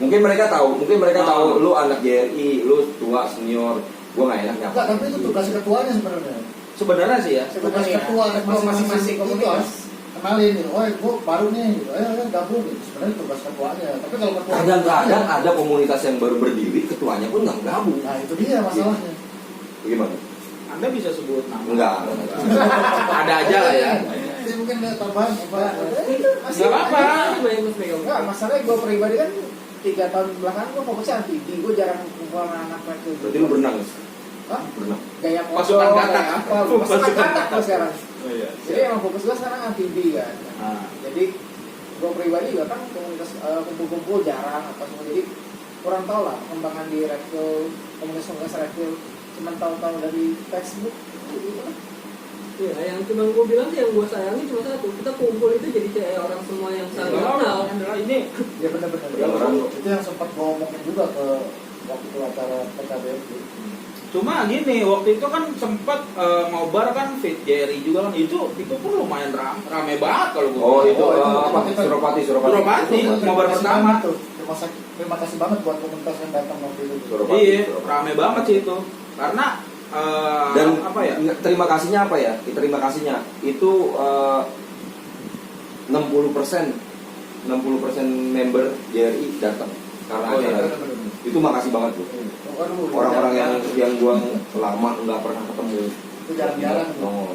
[SPEAKER 6] Mungkin mereka tahu lu anak JRI, lu tua senior, gua nggak enak nyapa.
[SPEAKER 7] Enggak, tapi itu tugas ketuanya sebenarnya.
[SPEAKER 1] sebenarnya sih ya.
[SPEAKER 7] Tugas ketua
[SPEAKER 8] masing-masing komunitas.
[SPEAKER 7] Kenalin gitu, oh gue baru nih, ayo gabung gitu. Sebenarnya tugas ketuanya. Tapi kalau ketua
[SPEAKER 6] Kadang-kadang ada komunitas yang baru berdiri, ketuanya pun nggak gabung.
[SPEAKER 7] nah itu dia masalahnya.
[SPEAKER 6] Bagaimana?
[SPEAKER 1] Anda bisa sebut nama?
[SPEAKER 6] Enggak.
[SPEAKER 1] Ada aja lah ya.
[SPEAKER 7] Jadi mungkin ada tambahan apa?
[SPEAKER 1] Nggak apa-apa.
[SPEAKER 8] Enggak, masalahnya gue pribadi kan 3 tahun belakangan gue fokusnya amfibi, gue jarang kumpul sama anak mereka.
[SPEAKER 6] Berarti lu berenang?
[SPEAKER 8] Hah?
[SPEAKER 6] Berenang.
[SPEAKER 8] Gaya
[SPEAKER 1] Pasukan
[SPEAKER 8] motor,
[SPEAKER 1] katak.
[SPEAKER 8] kayak apa, pasukan katak gue sekarang.
[SPEAKER 1] Oh, iya.
[SPEAKER 8] Jadi emang fokus gue sekarang amfibi kan.
[SPEAKER 1] Nah,
[SPEAKER 8] Jadi gue pribadi juga kan komunitas kumpul-kumpul jarang apa semua, jadi kurang tahu lah perkembangan di Redfield, komunitas Redfield, cuma tahu-tahu dari Facebook gitu kan.
[SPEAKER 5] Ya, yang cuma gue bilang sih yang gue sayangi cuma satu, kita kumpul itu jadi kayak orang semua yang saling kenal.
[SPEAKER 1] adalah ini
[SPEAKER 7] Ya benar-benar.
[SPEAKER 6] Ya, orang
[SPEAKER 7] Itu yang sempat gue omongin juga ke waktu acara PKBRJ.
[SPEAKER 1] cuma gini, waktu itu kan sempat ngobar kan Fit Jerry juga kan itu pun lumayan rame banget kalau gue.
[SPEAKER 6] Oh itu
[SPEAKER 7] itu
[SPEAKER 6] apa?
[SPEAKER 7] kita-
[SPEAKER 6] Suropati.
[SPEAKER 1] Suropati. Ngobar
[SPEAKER 7] Terima kasih
[SPEAKER 1] pertama.
[SPEAKER 7] banget tuh. Terima kasih banget buat komunitas yang datang waktu itu.
[SPEAKER 6] Suropati.
[SPEAKER 1] Iya, rame banget sih itu. Karena
[SPEAKER 6] Dan
[SPEAKER 1] apa ya?
[SPEAKER 6] terima kasihnya apa ya? Terima kasihnya itu 60% member JRI datang karena
[SPEAKER 1] Oh, iya.
[SPEAKER 6] acara itu. Makasih banget tuh. Orang-orang yang gua lama nggak pernah ketemu.
[SPEAKER 7] itu jarang-jarang.
[SPEAKER 6] Oh.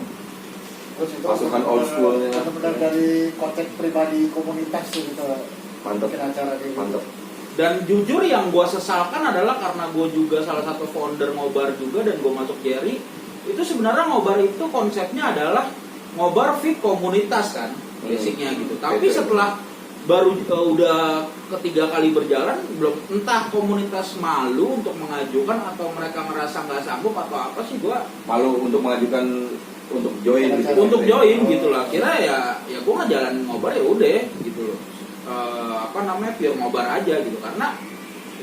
[SPEAKER 7] Terus itu
[SPEAKER 6] Pasukan old school-nya.
[SPEAKER 7] benar-benar dari konsep pribadi komunitas tuh gitu.
[SPEAKER 6] Mantep.
[SPEAKER 7] Bikin acara kayak gitu.
[SPEAKER 6] Mantep.
[SPEAKER 1] Dan jujur yang gue sesalkan adalah karena gue juga salah satu founder ngobar juga dan gue masuk Jerry. Itu sebenarnya ngobar itu konsepnya adalah ngobar fit komunitas kan, basicnya gitu. Tapi setelah baru udah ketiga kali berjalan, belum entah komunitas malu untuk mengajukan atau mereka merasa nggak sanggup atau apa sih, gue
[SPEAKER 6] Malu untuk mengajukan untuk join gitu.
[SPEAKER 1] untuk join gitu lah. Kira ya gue ngejalan ngobar ya udah gitu loh. Pure ngobar aja gitu, karena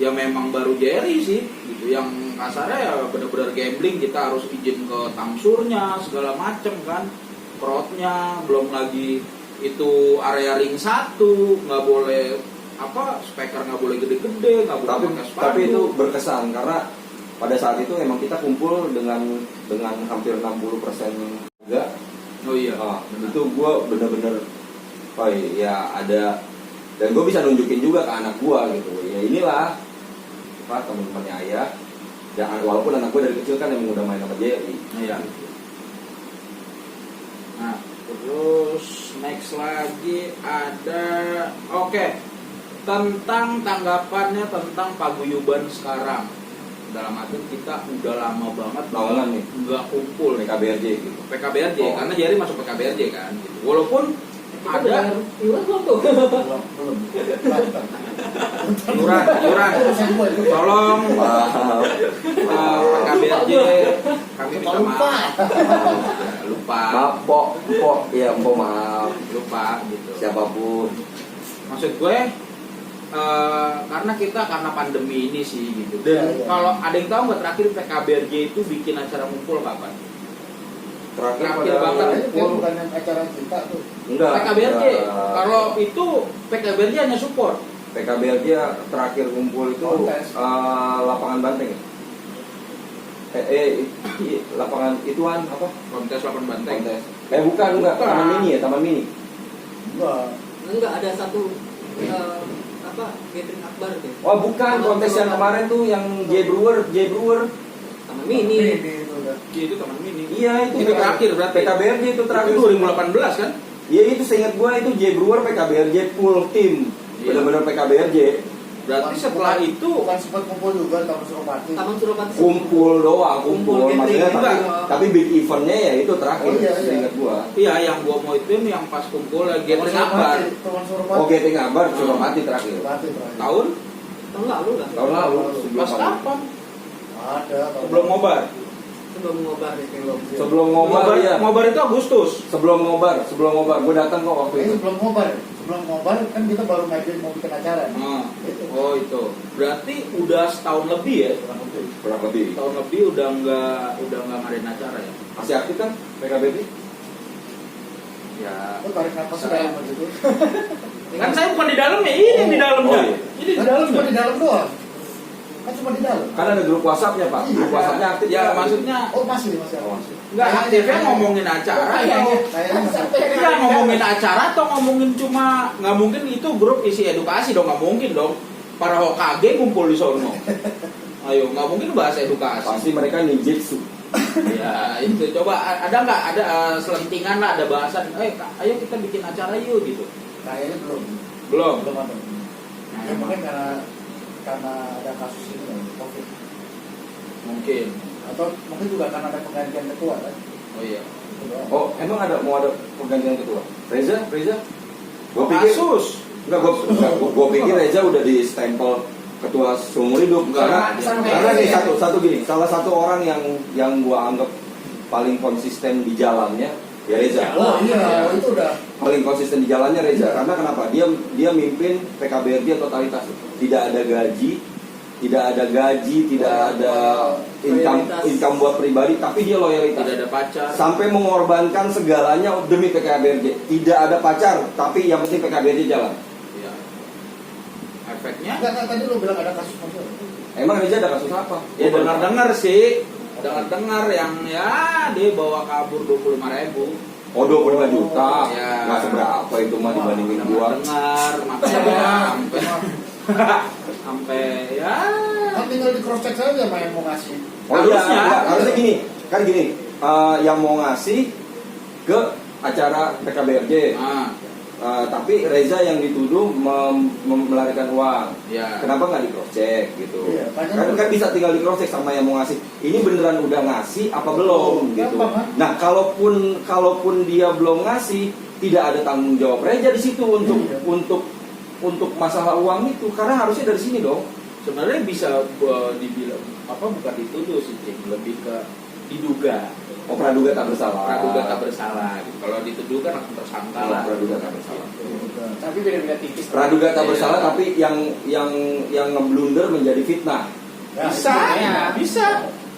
[SPEAKER 1] ya memang baru Jerry sih gitu, yang kasarnya ya benar-benar gambling, kita harus izin ke tamsurnya segala macem kan, crowdnya, belum lagi itu area ring 1 nggak boleh speaker nggak boleh gede-gede, nggak boleh pakai spanduk.
[SPEAKER 6] Tapi itu berkesan karena pada saat itu emang kita kumpul dengan hampir 60% juga.
[SPEAKER 1] Oh iya.
[SPEAKER 6] Itu gue bener-bener ya ada, dan gue bisa nunjukin juga ke anak gue gitu, ya inilah teman-temannya ayah. Dan walaupun anak gue dari kecil kan emang udah main sama JRI.
[SPEAKER 1] Iya. Nah, terus next lagi ada tentang tanggapannya tentang paguyuban sekarang. Dalam arti kita udah lama banget
[SPEAKER 6] Lawangan nih.
[SPEAKER 1] nggak kumpul
[SPEAKER 6] PKBRJ gitu.
[SPEAKER 1] PKBRJ,
[SPEAKER 6] Oh.
[SPEAKER 1] karena Jerry masuk PKBRJ kan gitu. Walaupun ada
[SPEAKER 5] iuran belum tuh.
[SPEAKER 7] Belum.
[SPEAKER 1] iuran tolong
[SPEAKER 6] Wow.
[SPEAKER 1] PKBRJ kami minta maaf. Lupa
[SPEAKER 6] Maaf, Pok, ya maaf.
[SPEAKER 1] lupa gitu.
[SPEAKER 6] Siapapun.
[SPEAKER 1] Maksud gue karena pandemi ini sih gitu. Dan
[SPEAKER 7] Iya.
[SPEAKER 1] kalau ada yang tahu nggak terakhir PKBRJ itu bikin acara ngumpul kapan?
[SPEAKER 6] Terakhir
[SPEAKER 1] Terakhir
[SPEAKER 6] pada
[SPEAKER 1] banget.
[SPEAKER 7] Itu bukan yang acara kita tuh.
[SPEAKER 6] enggak.
[SPEAKER 1] PKBRJ.
[SPEAKER 6] enggak.
[SPEAKER 1] Kalau itu PKBRJ hanya support.
[SPEAKER 6] PKBRJ terakhir kumpul itu
[SPEAKER 7] Kontes.
[SPEAKER 6] lapangan Banteng ya? lapangan ituan apa?
[SPEAKER 1] Kontes lapangan banteng.
[SPEAKER 6] Kontes. Bukan, taman mini ya, taman mini.
[SPEAKER 5] Enggak ada satu gathering akbar deh.
[SPEAKER 6] Oh bukan, kontes yang kemarin tuh yang J Brewer.
[SPEAKER 5] Taman mini.
[SPEAKER 1] Itu taman mini.
[SPEAKER 6] Iya itu
[SPEAKER 1] terakhir berarti.
[SPEAKER 6] PKBRJ itu terakhir.
[SPEAKER 1] Itu 2018 kan?
[SPEAKER 6] Iya itu seingat gua itu J Brewer PKBRJ full tim.
[SPEAKER 1] Iya.
[SPEAKER 6] Benar-benar PKBRJ.
[SPEAKER 1] Berarti setelah itu
[SPEAKER 7] bukan sempat kumpul juga Taman Suropati.
[SPEAKER 5] Taman Suropati.
[SPEAKER 6] Kumpul doang, kumpul. Maksudnya
[SPEAKER 1] gathering
[SPEAKER 6] tapi big eventnya ya itu terakhir.
[SPEAKER 7] Oh, iya.
[SPEAKER 6] Seingat gua.
[SPEAKER 1] iya yang gua mau itu yang pas kumpul gathering akbar.
[SPEAKER 7] Taman Suropati.
[SPEAKER 6] Oh gathering akbar Suropati terakhir.
[SPEAKER 7] Suropati terakhir.
[SPEAKER 1] Tahun
[SPEAKER 5] Tahun lalu lah.
[SPEAKER 6] Tahun lalu.
[SPEAKER 1] pas kapan?
[SPEAKER 7] Ada.
[SPEAKER 1] Sebelum ngobar.
[SPEAKER 5] Sebelum ngobar deh kayak
[SPEAKER 6] Sebelum ngobar ya.
[SPEAKER 1] Ngobar itu Agustus.
[SPEAKER 6] Sebelum ngobar. Gua datang kok waktu itu.
[SPEAKER 7] Sebelum ngobar. Sebelum ngobar kan kita baru ngajuin mau bikin acara.
[SPEAKER 1] Oh itu. Berarti udah setahun lebih ya?
[SPEAKER 6] Kurang lebih.
[SPEAKER 1] Setahun lebih udah nggak ngadain acara ya?
[SPEAKER 6] Masih aktif kan PKBRJ?
[SPEAKER 1] Ya.
[SPEAKER 7] Oh, tarik nafas sudah lama gitu.
[SPEAKER 1] Kan saya bukan di dalam ya, ini yang di dalamnya.
[SPEAKER 6] Oh, iya.
[SPEAKER 1] Ini di
[SPEAKER 7] Cuma
[SPEAKER 1] dalamnya.
[SPEAKER 7] di dalam doang. Kan cuma di dalam.
[SPEAKER 6] Kan ada grup WhatsApp-nya, Pak. Grup
[SPEAKER 7] Iya.
[SPEAKER 6] WhatsApp-nya aktif.
[SPEAKER 1] Ya maksudnya
[SPEAKER 7] Oh masih.
[SPEAKER 6] Oh, masih.
[SPEAKER 1] nggak aktifnya ngomongin acara ya?
[SPEAKER 7] Kayaknya masih.
[SPEAKER 1] Nggak ngomongin acara atau ngomongin cuma nggak mungkin itu grup isi edukasi dong, nggak mungkin dong. Para Hokage ngumpul di sono. Ayo, nggak mungkin bahas edukasi.
[SPEAKER 6] Pasti mereka ninjutsu.
[SPEAKER 1] Ya itu coba ada nggak ada selentingan lah, ada bahasan. Ayo kita bikin acara yuk gitu.
[SPEAKER 7] Kayaknya belum.
[SPEAKER 1] Belum.
[SPEAKER 7] Belum ada.
[SPEAKER 1] Nah,
[SPEAKER 7] Ya, mungkin karena ada kasus ini COVID.
[SPEAKER 1] mungkin.
[SPEAKER 7] Atau mungkin juga karena ada penggantian ketua kan.
[SPEAKER 1] Oh iya.
[SPEAKER 7] Itu doang.
[SPEAKER 6] Oh, emang mau ada penggantian ketua? Reza? Gua pikir
[SPEAKER 1] Kasus.
[SPEAKER 6] gua pikir Reza udah di stempel ketua seumur hidup.
[SPEAKER 1] Enggak.
[SPEAKER 6] Karena nih satu gini, salah satu orang yang gua anggap paling konsisten di jalannya ya Reza.
[SPEAKER 7] Oh iya, itu udah.
[SPEAKER 6] Paling konsisten di jalannya Reza. Karena kenapa? Dia mimpin PKBRJ totalitas. Tidak ada gaji, tidak ada income buat pribadi, tapi dia loyalitas.
[SPEAKER 1] Tidak ada pacar.
[SPEAKER 6] Sampai mengorbankan segalanya demi PKBRJ. Tidak ada pacar, tapi yang penting PKBRJ jalan.
[SPEAKER 1] Iya. Efeknya?
[SPEAKER 7] Enggak, tadi lu bilang ada kasus masalah.
[SPEAKER 6] Emang Reza ada kasus apa?
[SPEAKER 1] Ya dengar sih. Dengar yang ya dia bawa kabur 25.000.
[SPEAKER 6] Oh 25 juta.
[SPEAKER 1] Ya.
[SPEAKER 6] Nggak seberapa itu mah dibandingin gua.
[SPEAKER 1] Dengar makanya sampai ya
[SPEAKER 7] Kan tinggal di cross check saja sama yang mau ngasih.
[SPEAKER 6] Oh iya,
[SPEAKER 1] Harusnya.
[SPEAKER 6] harusnya gini. Kan gini, yang mau ngasih ke acara PKBRJ. Tapi Reza yang dituduh melarikan uang.
[SPEAKER 1] ya.
[SPEAKER 6] Kenapa nggak di cross check gitu?
[SPEAKER 7] Iya,
[SPEAKER 6] Kan bisa tinggal di cross check sama yang mau ngasih. Ini beneran udah ngasih apa belum gitu.
[SPEAKER 7] Gampang, kan?
[SPEAKER 6] Nah, kalaupun dia belum ngasih, tidak ada tanggung jawab Reza di situ
[SPEAKER 7] Iya.
[SPEAKER 6] untuk masalah uang itu, karena harusnya dari sini dong.
[SPEAKER 1] Sebenarnya bisa dibilang apa bukan dituduh sih, Cing. Lebih ke diduga.
[SPEAKER 6] Oh, praduga tak bersalah.
[SPEAKER 1] Praduga tak bersalah. Gitu. Kalau dituduh kan langsung tersangka lah.
[SPEAKER 6] Praduga tak bersalah.
[SPEAKER 8] Tapi beda-beda tipis.
[SPEAKER 6] Praduga tak
[SPEAKER 1] Iya.
[SPEAKER 6] bersalah, tapi yang ngeblunder menjadi fitnah.
[SPEAKER 7] Ya,
[SPEAKER 1] Bisa,
[SPEAKER 8] Ya.
[SPEAKER 1] bisa.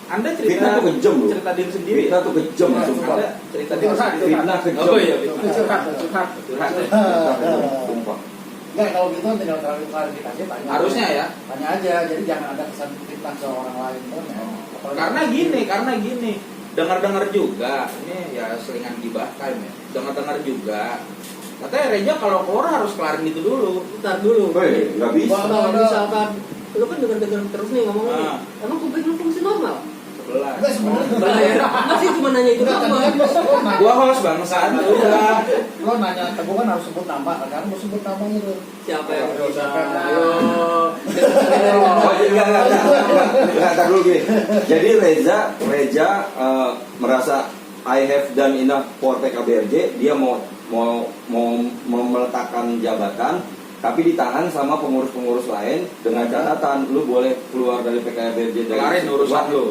[SPEAKER 1] Anda
[SPEAKER 6] Fitnah
[SPEAKER 1] cerita
[SPEAKER 6] tuh kejam loh.
[SPEAKER 1] cerita diri sendiri.
[SPEAKER 6] Fitnah tuh kejam,
[SPEAKER 7] Iya,
[SPEAKER 6] sumpah.
[SPEAKER 1] Anda cerita diri
[SPEAKER 8] Curhat,
[SPEAKER 1] sendiri.
[SPEAKER 6] Fitnah kejam.
[SPEAKER 1] Oh iya,
[SPEAKER 8] Itu
[SPEAKER 1] fitnah.
[SPEAKER 8] curhat.
[SPEAKER 1] Curhat ya.
[SPEAKER 6] Fitnah kejam, sumpah.
[SPEAKER 7] Enggak, kalau gitu tinggal klarifikasi tanya.
[SPEAKER 1] Harusnya ya.
[SPEAKER 7] Tanya aja, jadi jangan ada kesan fitnah ke orang lain kan ya. Apalagi-
[SPEAKER 1] Karena gini, dengar-dengar juga, ini ya selingan gibah time ya. Dengar-dengar juga, katanya Reja kalau keluar harus kelarin itu dulu.
[SPEAKER 5] Ntar dulu.
[SPEAKER 6] Woi, nggak bisa.
[SPEAKER 5] Kalau misalkan lu kan denger-denger terus nih ngomongnya,
[SPEAKER 6] Ah.
[SPEAKER 5] emang kuping lu fungsi normal?
[SPEAKER 1] Sebelah.
[SPEAKER 7] Enggak sebenarnya.
[SPEAKER 5] Bah ya, masih cuma nanya itu
[SPEAKER 7] Enggak,
[SPEAKER 5] doang.
[SPEAKER 7] tadi kan lo nanya.
[SPEAKER 1] Gua host bangsat udah.
[SPEAKER 7] Lo nanya, gue kan harus sebut nama, kan mau sebut namanya tuh.
[SPEAKER 5] Siapa yang
[SPEAKER 7] Ayo,
[SPEAKER 5] bisa?
[SPEAKER 7] siapa yang-
[SPEAKER 5] Ayo.
[SPEAKER 6] Oh, enggak, tar dulu gini. Jadi Reza merasa I have done enough for PKBRJ, dia mau meletakkan jabatan, tapi ditahan sama pengurus-pengurus lain dengan catatan lu boleh keluar dari PKBRJ dari
[SPEAKER 1] Kelarin urusan lu.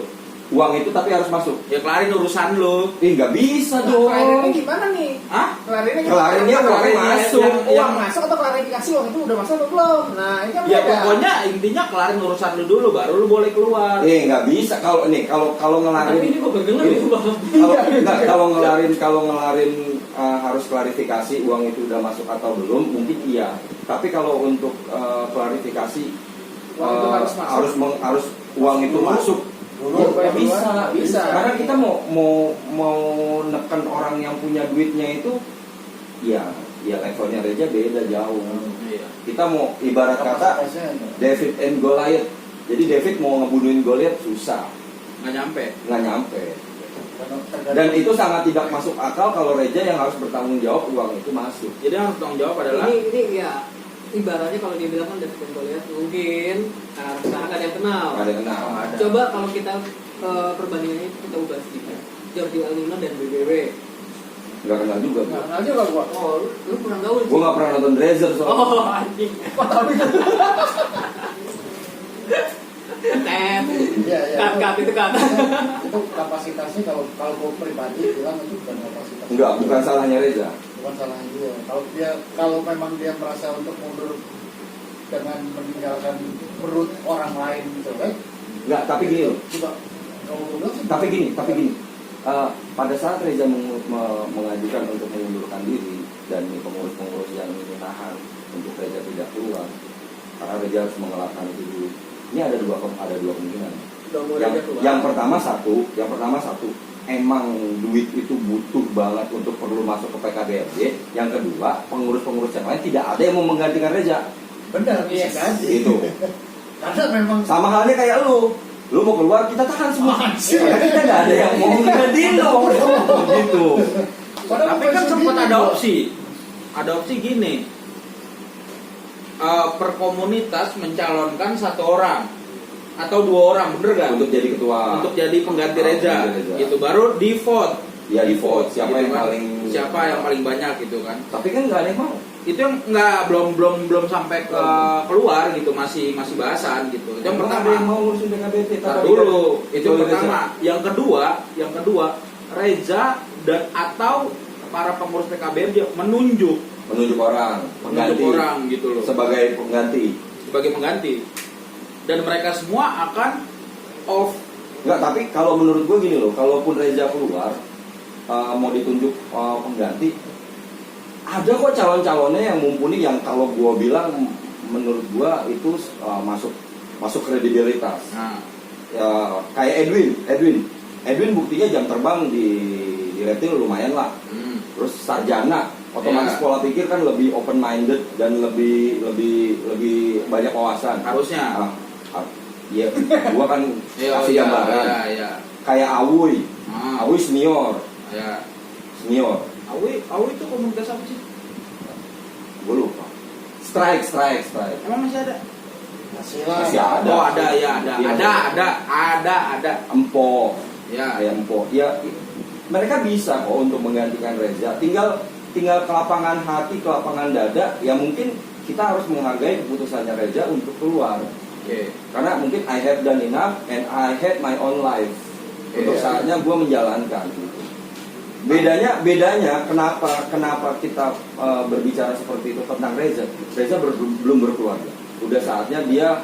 [SPEAKER 6] Uang itu tapi harus masuk.
[SPEAKER 1] Ya kelarin urusan lu.
[SPEAKER 6] Nggak bisa
[SPEAKER 8] Nah,
[SPEAKER 6] dong.
[SPEAKER 8] kelarinnya gimana nih?
[SPEAKER 1] Hah?
[SPEAKER 8] Kelarinnya
[SPEAKER 6] Kelarinnya uang masuk.
[SPEAKER 8] Uang masuk atau klarifikasi uang itu udah masuk atau belum? Nah, ini kan
[SPEAKER 1] Ya
[SPEAKER 8] beda.
[SPEAKER 1] pokoknya intinya kelarin urusan lu dulu, baru lu boleh keluar.
[SPEAKER 6] Nggak bisa kalau
[SPEAKER 5] Tapi
[SPEAKER 6] ngelarin.
[SPEAKER 5] ini gue baru denger itu bang.
[SPEAKER 6] Kalau ngelarin harus klarifikasi uang itu udah masuk atau belum, mungkin iya. Tapi kalau untuk klarifikasi
[SPEAKER 8] Uang itu harus masuk.
[SPEAKER 6] harus uang itu masuk.
[SPEAKER 7] Dulu,
[SPEAKER 8] Yang
[SPEAKER 6] bisa.
[SPEAKER 8] Bisa.
[SPEAKER 6] Karena kita mau neken orang yang punya duitnya itu, ya levelnya Reza beda jauh.
[SPEAKER 1] Iya.
[SPEAKER 6] Kita mau ibarat kata
[SPEAKER 7] Kapasitasnya.
[SPEAKER 6] David and Goliath. Jadi David mau ngebunuhin Goliath susah,
[SPEAKER 1] Nggak nyampe.
[SPEAKER 6] Dan itu sangat tidak masuk akal kalau Reza yang harus bertanggung jawab uang itu masuk.
[SPEAKER 1] Jadi yang harus tanggung jawab adalah
[SPEAKER 5] Ini ya ibaratnya kalau dia bilang kan David dan Goliath mungkin sekarang nggak ada yang kenal.
[SPEAKER 6] Nggak ada yang kenal.
[SPEAKER 1] Ada.
[SPEAKER 5] Coba kalau kita perbandingannya kita ubah sedikit. Jordi Alnino dan BBW.
[SPEAKER 6] Nggak kenal juga.
[SPEAKER 8] Nggak kenal juga gua.
[SPEAKER 5] Oh, lu kurang gaul.
[SPEAKER 6] Gue nggak pernah nonton Dresser soalnya.
[SPEAKER 5] Oh, anjing.
[SPEAKER 7] Iya, iya.
[SPEAKER 5] Kat itu kata.
[SPEAKER 7] Itu kapasitasnya kalau gue pribadi bilang itu bukan kapasitas.
[SPEAKER 6] Enggak, bukan salahnya Reza.
[SPEAKER 7] Bukan salahnya dia. Kalau memang dia merasa untuk mundur dengan meninggalkan perut orang lain gitu kan.
[SPEAKER 6] Enggak, tapi gini loh.
[SPEAKER 7] Coba kalau gue bilang sih.
[SPEAKER 6] Tapi gini. Pada saat Reza mengajukan untuk mengundurkan diri dan pengurus-pengurus yang menahan untuk Reza tidak keluar karena Reza harus mengelakkan itu dulu. Ini ada dua kemungkinan. Yang pertama satu, emang duit itu butuh banget untuk perlu masuk ke PKBRJ. Yang kedua, pengurus-pengurus yang lain tidak ada yang mau menggantikan Reza.
[SPEAKER 7] Benar, bisa jadi.
[SPEAKER 6] Gitu.
[SPEAKER 7] Karena memang
[SPEAKER 6] Sama halnya kayak lu mau keluar kita tahan semua. Karena kita nggak ada yang mau menggantiin lo. Gitu.
[SPEAKER 1] tapi kan sempat ada opsi. Ada opsi gini. Per komunitas mencalonkan 1 orang atau 2 orang, bener gak?
[SPEAKER 6] Untuk jadi ketua.
[SPEAKER 1] Untuk jadi pengganti Reza.
[SPEAKER 6] Pengganti Reza.
[SPEAKER 1] Gitu baru di vote.
[SPEAKER 6] Ya di vote siapa
[SPEAKER 1] Gitu
[SPEAKER 6] yang
[SPEAKER 1] kan.
[SPEAKER 6] paling.
[SPEAKER 1] Siapa yang paling banyak gitu kan.
[SPEAKER 6] Tapi kan nggak ada yang mau.
[SPEAKER 1] Itu yang belum sampai ke keluar gitu, masih bahasan gitu. Itu yang
[SPEAKER 6] Emang ada
[SPEAKER 1] pertama.
[SPEAKER 6] yang mau ngurusin PKBT.
[SPEAKER 1] Ntar dulu, itu yang pertama. Yang kedua, Reza dan atau para pengurus PKBM menunjuk
[SPEAKER 6] orang
[SPEAKER 1] gitu loh
[SPEAKER 6] sebagai pengganti.
[SPEAKER 1] Dan mereka semua akan off.
[SPEAKER 6] Enggak, tapi kalau menurut gue gini loh, kalaupun Reza keluar mau ditunjuk pengganti, ada kok calon-calonnya yang mumpuni yang kalau gue bilang menurut gue itu masuk kredibilitas.
[SPEAKER 1] Nah,
[SPEAKER 6] Ya, kayak Edwin buktinya jam terbang di Reptil lumayan lah. Terus sarjana, otomatis
[SPEAKER 1] Iya.
[SPEAKER 6] pola pikir kan lebih open minded dan lebih banyak wawasan.
[SPEAKER 1] harusnya.
[SPEAKER 6] Iya, gua kan kasih
[SPEAKER 1] Iya,
[SPEAKER 6] gambaran.
[SPEAKER 1] iya.
[SPEAKER 6] Kayak Awi senior.
[SPEAKER 1] Ya.
[SPEAKER 6] Senior.
[SPEAKER 1] Awi itu komunitas apa sih?
[SPEAKER 6] Gue lupa. Strike.
[SPEAKER 1] Emang masih ada?
[SPEAKER 6] Masih ada.
[SPEAKER 1] Oh, ada ya, ada.
[SPEAKER 6] Iya.
[SPEAKER 1] Ada.
[SPEAKER 6] Empo.
[SPEAKER 1] Ya.
[SPEAKER 6] Kayak Empo. Ya, mereka bisa kok untuk menggantikan Reza. Tinggal kelapangan hati, kelapangan dada. Ya mungkin kita harus menghargai keputusannya Reza untuk keluar.
[SPEAKER 1] Oke.
[SPEAKER 6] Karena mungkin I have done enough and I had my own life. Untuk saatnya gue menjalankan. Bedanya kenapa kita berbicara seperti itu tentang Reza. Reza belum berkeluarga. Udah saatnya dia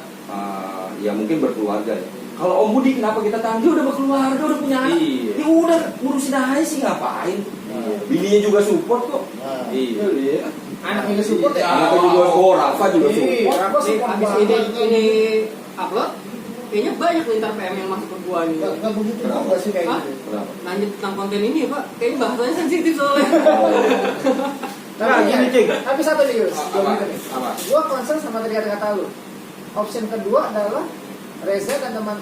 [SPEAKER 6] ya mungkin berkeluarga ya. Kalau Om Budi kenapa kita tahan? Dia udah berkeluarga, udah punya anak.
[SPEAKER 1] Iya.
[SPEAKER 6] Ya udah ngurusin aja sih ngapain? Bininya juga support kok.
[SPEAKER 1] Iya.
[SPEAKER 8] Anak juga support ya.
[SPEAKER 6] Anaknya juga, Rafa juga support.
[SPEAKER 8] Rafa
[SPEAKER 5] Nih,
[SPEAKER 8] support
[SPEAKER 5] habis
[SPEAKER 8] banget.
[SPEAKER 5] ini upload, kayaknya banyak nih ntar PM yang masuk ke gua nih.
[SPEAKER 7] nggak begitu
[SPEAKER 6] Kenapa?
[SPEAKER 7] juga sih kayak
[SPEAKER 5] Hah?
[SPEAKER 7] gitu.
[SPEAKER 6] Kenapa?
[SPEAKER 5] Lanjut tentang konten ini ya Pak, kayaknya bahasanya sensitif soalnya.
[SPEAKER 8] Tapi,
[SPEAKER 1] gini, Cing.
[SPEAKER 8] tapi satu nih Yus,
[SPEAKER 1] Apa? Apa?
[SPEAKER 8] Gua concern sama tadi kata-kata lu. Option kedua adalah Reza dan teman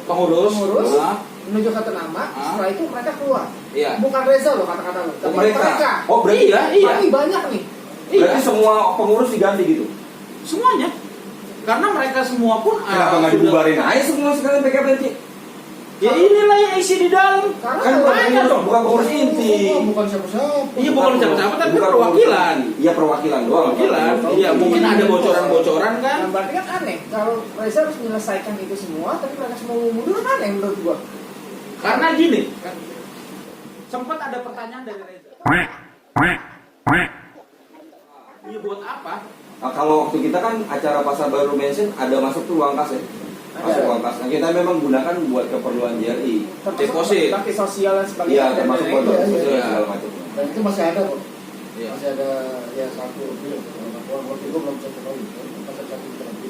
[SPEAKER 1] Pengurus. Ah.
[SPEAKER 8] menuju satu nama. Setelah itu mereka keluar.
[SPEAKER 1] Iya.
[SPEAKER 8] Bukan Reza loh kata-kata lu, tapi
[SPEAKER 6] mereka. Oh, berarti
[SPEAKER 1] Iya.
[SPEAKER 8] Tapi banyak nih.
[SPEAKER 6] Berarti semua pengurus diganti gitu.
[SPEAKER 1] Semuanya. Karena mereka semua pun
[SPEAKER 6] Kenapa nggak
[SPEAKER 1] sudah-
[SPEAKER 6] dibubarin aja semua sekalian PKBT?
[SPEAKER 1] Ya inilah yang isi di dalam.
[SPEAKER 8] Karena
[SPEAKER 6] Kan
[SPEAKER 8] kalau
[SPEAKER 6] bukan pengurus inti.
[SPEAKER 7] Bukan siapa-siapa.
[SPEAKER 1] Iya, bukan siapa-siapa tapi
[SPEAKER 6] Bukan
[SPEAKER 1] perwakilan.
[SPEAKER 6] Iya, perwakilan doang.
[SPEAKER 1] Perwakilan. Iya, mungkin ada bocoran-bocoran kan.
[SPEAKER 8] Nah, berarti kan aneh kalau Reza harus menyelesaikan itu semua, tapi mereka semua mau mundur kan aneh menurut gua.
[SPEAKER 1] Karena gini, sempat ada pertanyaan dari Reza. Iya, buat apa?
[SPEAKER 6] Nah, kalau waktu kita kan acara pasar baru mention ada masuk tuh uang kas ya. Masuk uang kas. Nah, kita memang gunakan buat keperluan JRI.
[SPEAKER 1] Deposit.
[SPEAKER 8] Bakti sosial dan sebagainya.
[SPEAKER 6] Iya,
[SPEAKER 8] dan
[SPEAKER 6] termasuk
[SPEAKER 8] lain-lain.
[SPEAKER 6] buat
[SPEAKER 7] iya,
[SPEAKER 6] sosial
[SPEAKER 1] iya.
[SPEAKER 6] segala macam.
[SPEAKER 7] Dan itu masih ada kok.
[SPEAKER 1] Iya.
[SPEAKER 7] Masih ada ya satu lebih. Orang waktu itu belum satu kali. Masih satu lagi.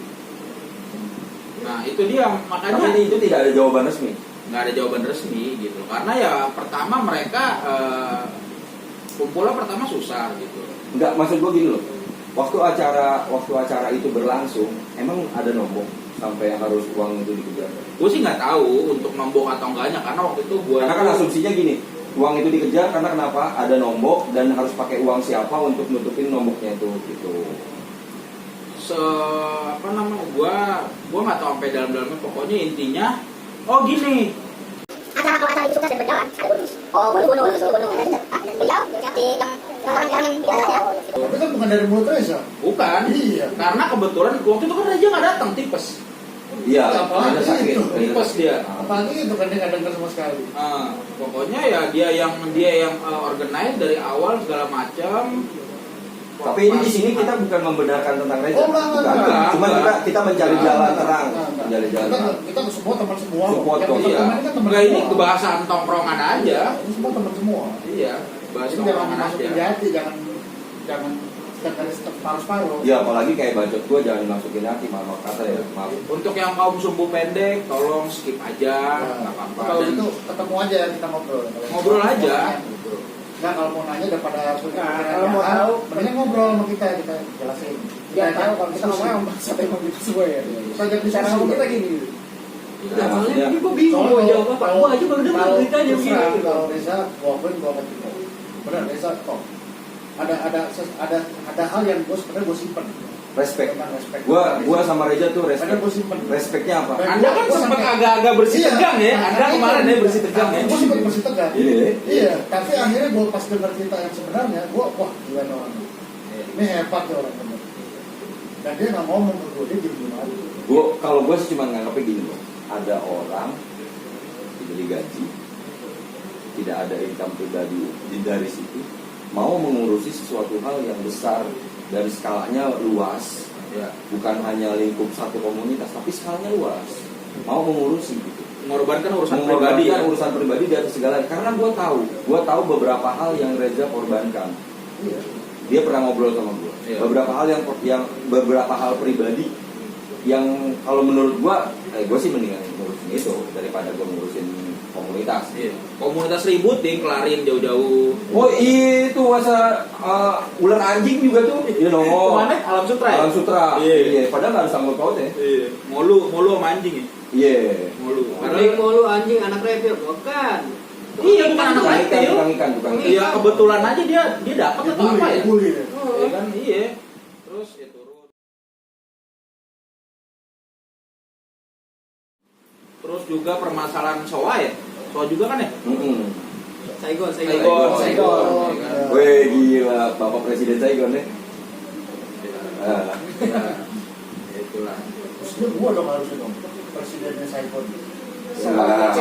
[SPEAKER 1] Nah, itu dia
[SPEAKER 6] Tapi
[SPEAKER 1] makanya
[SPEAKER 6] itu tidak ada jawaban resmi.
[SPEAKER 1] nggak ada jawaban resmi gitu. Karena ya pertama mereka kumpulnya pertama susah gitu.
[SPEAKER 6] Enggak, maksud gue gini loh. Waktu acara itu berlangsung, emang ada nombok sampai harus uang itu dikejar?
[SPEAKER 1] Gue sih nggak tahu untuk nombok atau enggaknya, karena waktu itu gue
[SPEAKER 6] Karena kan asumsinya gini, uang itu dikejar karena kenapa? Ada nombok dan harus pakai uang siapa untuk nutupin nomboknya itu gitu.
[SPEAKER 1] gua nggak tahu sampai dalam-dalamnya, pokoknya intinya gini.
[SPEAKER 3] Acara kalau acara itu sukses dan berjalan ada bonus. Oh bonus. Beliau di yang
[SPEAKER 7] Tapi kan bukan dari mulut Reza.
[SPEAKER 1] Bukan.
[SPEAKER 7] Iya.
[SPEAKER 1] Karena kebetulan waktu itu kan Reja nggak datang, tipes.
[SPEAKER 6] Iya,
[SPEAKER 7] Apalagi
[SPEAKER 6] ada sakit.
[SPEAKER 7] itu.
[SPEAKER 1] Tipes dia.
[SPEAKER 7] Apalagi itu kan dia nggak dengar sama sekali.
[SPEAKER 1] Pokoknya ya dia yang organize dari awal segala macam.
[SPEAKER 6] Tapi ini di sini kita bukan membenarkan tentang Reza.
[SPEAKER 7] Oh, enggak.
[SPEAKER 6] Cuma kita mencari jalan terang, mencari jalan
[SPEAKER 7] Kita,
[SPEAKER 6] terang.
[SPEAKER 7] kita semua teman semua.
[SPEAKER 6] Support
[SPEAKER 7] Yang
[SPEAKER 6] kok,
[SPEAKER 7] kita
[SPEAKER 6] iya.
[SPEAKER 7] teman kan teman
[SPEAKER 1] Enggak, ini
[SPEAKER 7] semua.
[SPEAKER 1] kebahasan tongkrongan aja.
[SPEAKER 7] Ini semua teman semua.
[SPEAKER 1] Iya, bahas
[SPEAKER 7] Jadi jangan
[SPEAKER 1] tongkrongan
[SPEAKER 7] masukin
[SPEAKER 1] aja.
[SPEAKER 7] di hati, jangan dari paru-paru.
[SPEAKER 6] Ya apalagi kayak bacot gue jangan masukin hati, maaf kata ya, maaf.
[SPEAKER 1] Untuk yang kaum sumbu pendek, tolong skip aja, nggak apa-apa.
[SPEAKER 7] Kalau
[SPEAKER 1] Dan
[SPEAKER 7] itu ketemu aja kita ngobrol.
[SPEAKER 1] ngobrol aja.
[SPEAKER 7] Nah kalau mau nanya daripada
[SPEAKER 8] kalau mau tahu,
[SPEAKER 7] mendingan ngobrol sama kita jelasin.
[SPEAKER 8] Biar tahu kalau kita ngomongnya membahas emang gitu semua ya.
[SPEAKER 7] Kita ajak
[SPEAKER 8] Cara
[SPEAKER 7] diskusi.
[SPEAKER 8] ngomong kita gini.
[SPEAKER 1] Ya,
[SPEAKER 6] maksudnya-
[SPEAKER 5] Ini gue bingung mau jawab apa. Gue aja baru dengar
[SPEAKER 7] Kalau
[SPEAKER 5] ceritanya
[SPEAKER 7] terus
[SPEAKER 5] begini.
[SPEAKER 7] terang, kalau Reza, gua akuin gua akan tidak. Benar Reza, kok ada hal yang gue sebenarnya gue simpen.
[SPEAKER 6] Respect.
[SPEAKER 7] Tentang respect.
[SPEAKER 6] Gua sama Reza tuh
[SPEAKER 7] Karena
[SPEAKER 6] respect.
[SPEAKER 7] gue simpen.
[SPEAKER 6] Respectnya apa?
[SPEAKER 1] Anda kan
[SPEAKER 7] Gua
[SPEAKER 1] sempat
[SPEAKER 7] sampai-
[SPEAKER 1] agak-agak bersih
[SPEAKER 7] Iya.
[SPEAKER 1] tegang ya. Anda
[SPEAKER 7] Makanya
[SPEAKER 1] kemarin
[SPEAKER 7] itu.
[SPEAKER 1] ya bersih tegang ya.
[SPEAKER 7] Gue sempat bersih tegang.
[SPEAKER 6] Ini.
[SPEAKER 7] Iya, tapi akhirnya gue pas dengar cerita yang sebenarnya, gue wah gila nih orang. Ini hebat ya orang bener. Dan dia nggak ngomong ke gue, dia diem aja.
[SPEAKER 6] Kalau gue sih cuma nganggapnya gini loh. Ada orang diberi gaji, tidak ada income pribadi dari situ, mau mengurusi sesuatu hal yang besar dan skalanya luas,
[SPEAKER 1] Ya.
[SPEAKER 6] bukan hanya lingkup satu komunitas, tapi skalanya luas, mau mengurusi gitu.
[SPEAKER 1] Mengorbankan urusan pribadi
[SPEAKER 6] Mengorbankan
[SPEAKER 1] ya.
[SPEAKER 6] urusan pribadi dari segala, karena gue tahu beberapa hal yang Reza korbankan.
[SPEAKER 7] Iya.
[SPEAKER 6] Dia pernah ngobrol sama gue.
[SPEAKER 1] Iya.
[SPEAKER 6] Beberapa hal yang beberapa hal pribadi yang kalau menurut gue, gue sih mendingan ngurusin itu daripada gue ngurusin komunitas.
[SPEAKER 1] Iya. Komunitas ribut deh, kelarin jauh-jauh.
[SPEAKER 6] Oh itu masa ular anjing juga tuh, you know.
[SPEAKER 1] Kemana? Alam Sutra ya?
[SPEAKER 6] Alam Sutra.
[SPEAKER 1] Iya.
[SPEAKER 6] Iya. Padahal nggak ada sangkut pautnya.
[SPEAKER 1] Iya. Molu sama anjing ya.
[SPEAKER 6] Iya.
[SPEAKER 1] Molu.
[SPEAKER 5] Paling mau lu anjing anak reptil, bukan.
[SPEAKER 1] Iya, bukan anak
[SPEAKER 6] Tukang
[SPEAKER 1] reptil.
[SPEAKER 6] ikan.
[SPEAKER 1] Iya, kebetulan aja dia dapat atau apa ya?
[SPEAKER 7] Bully.
[SPEAKER 1] Iya kan, iya. Terus ya turun. Terus juga permasalahan Soa ya. Soa juga kan ya?
[SPEAKER 5] Saigon.
[SPEAKER 1] Saigon.
[SPEAKER 7] Saigon.
[SPEAKER 1] Iya kan?
[SPEAKER 6] Weh gila, Bapak Presiden Saigon nih.
[SPEAKER 1] Ya, itulah.
[SPEAKER 7] Terus dia gue dong harusnya dong, presidennya Saigon.
[SPEAKER 6] Nah,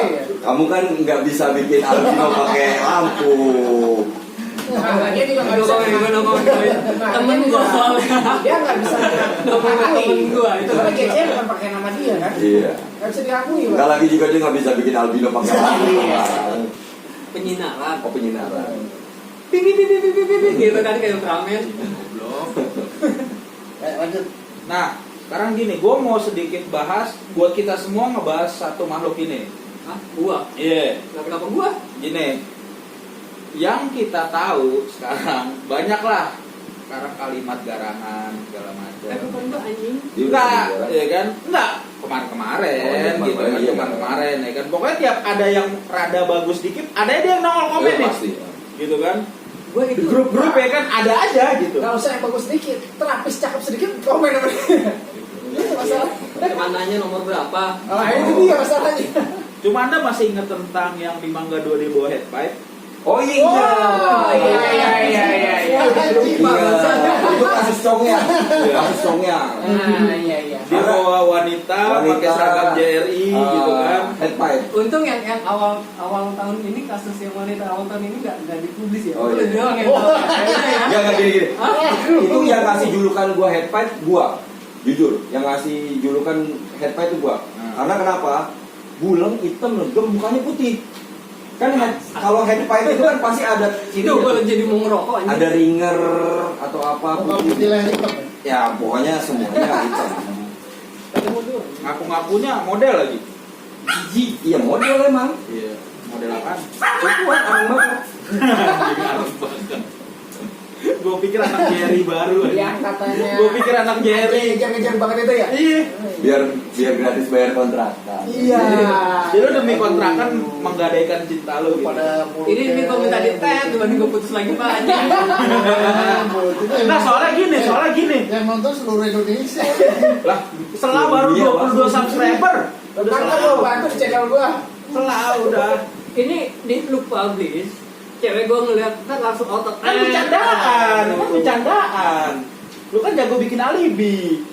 [SPEAKER 6] kamu kan nggak bisa bikin albino pakai lampu.
[SPEAKER 8] Dia juga nggak bisa.
[SPEAKER 5] Temen gua soalnya.
[SPEAKER 8] Dia nggak bisa.
[SPEAKER 5] Temen gua itu.
[SPEAKER 8] Karena GC bukan pakai nama dia kan.
[SPEAKER 6] Iya.
[SPEAKER 8] Nggak bisa diakui
[SPEAKER 6] Nggak
[SPEAKER 8] lah.
[SPEAKER 6] lagi juga dia nggak bisa bikin albino pakai lampu.
[SPEAKER 5] Penyinaran.
[SPEAKER 6] Oh penyinaran.
[SPEAKER 5] Pipi gitu kan kayak Ultraman.
[SPEAKER 1] Goblok.
[SPEAKER 7] Lanjut.
[SPEAKER 1] Nah, sekarang gini, gue mau sedikit bahas buat kita semua ngebahas satu makhluk ini.
[SPEAKER 5] Hah? Gua?
[SPEAKER 1] Iya.
[SPEAKER 5] Kenapa gua?
[SPEAKER 1] Gini, yang kita tahu sekarang banyak lah sekarang kalimat garangan segala macam.
[SPEAKER 5] Bukan gua anjing.
[SPEAKER 1] Enggak, ya kan? Enggak, kemarin-kemarin
[SPEAKER 6] Oh, iya,
[SPEAKER 1] gitu kan,
[SPEAKER 6] iya,
[SPEAKER 1] kemarin-kemarin ya kan. Pokoknya tiap ada yang rada bagus dikit, ada dia yang nongol komen nih.
[SPEAKER 6] Pasti.
[SPEAKER 1] Gitu kan.
[SPEAKER 5] Gua
[SPEAKER 1] Di
[SPEAKER 5] itu
[SPEAKER 1] grup-grup ya kan ada aja gitu.
[SPEAKER 8] Nggak usah yang bagus sedikit, terapis cakep sedikit, komen sama dia. Itu masalah.
[SPEAKER 5] kemananya nomor berapa?
[SPEAKER 8] Itu dia masalahnya.
[SPEAKER 1] Cuma Anda masih ingat tentang yang di Mangga 2 di bawah headpipe?
[SPEAKER 6] Oh iya.
[SPEAKER 8] Oh, iya.
[SPEAKER 6] Itu kasus congnya. Kasus congnya.
[SPEAKER 8] Iya.
[SPEAKER 1] Dia bawa wanita pakai seragam JRI gitu kan.
[SPEAKER 6] Headpipe.
[SPEAKER 5] Untung yang awal tahun ini kasus yang wanita awal tahun ini nggak dipublis ya.
[SPEAKER 6] Oh,
[SPEAKER 5] Itu
[SPEAKER 6] iya.
[SPEAKER 5] dia doang yang tahu. Kayaknya ya.
[SPEAKER 6] Ya gini. Itu yang ngasih julukan gua headpipe gua. Jujur, yang ngasih julukan headpipe itu gua. Karena kenapa? Bulan hitam legem mukanya putih. Kan kalau headpipe itu kan pasti ada
[SPEAKER 5] Itu gua jadi mau ngerokok anjing.
[SPEAKER 6] ada ringer atau apa
[SPEAKER 7] Kalau putih lah hitam ya.
[SPEAKER 6] ya pokoknya semuanya hitam.
[SPEAKER 1] Ngaku-ngakunya model lagi. Jijik.
[SPEAKER 6] Iya model emang.
[SPEAKER 1] Iya, model apaan?
[SPEAKER 6] Kuat orang bakar.
[SPEAKER 1] Gue pikir anak Jerry baru.
[SPEAKER 8] Yang katanya
[SPEAKER 1] Gue pikir anak Jerry.
[SPEAKER 8] ngejar-ngejar banget itu ya.
[SPEAKER 1] Iya.
[SPEAKER 6] Biar gratis bayar kontrakan.
[SPEAKER 8] Iya.
[SPEAKER 1] Jadi lu demi kontrakan menggadaikan cinta lu gitu.
[SPEAKER 7] Pada
[SPEAKER 5] Ini kalau minta di tet dibanding gue putus lagi Pak anjing.
[SPEAKER 1] Nah, soalnya gini.
[SPEAKER 7] yang nonton seluruh Indonesia.
[SPEAKER 1] Lah, setelah baru
[SPEAKER 6] Iya,
[SPEAKER 1] 22 subscriber. Udah
[SPEAKER 8] Kan
[SPEAKER 1] setelah.
[SPEAKER 8] lo bantu di channel gua.
[SPEAKER 1] Setelah udah.
[SPEAKER 5] Ini di lu publish, cewek gue ngeliat kan langsung otot.
[SPEAKER 1] Kan bercandaan. Lu kan jago bikin alibi.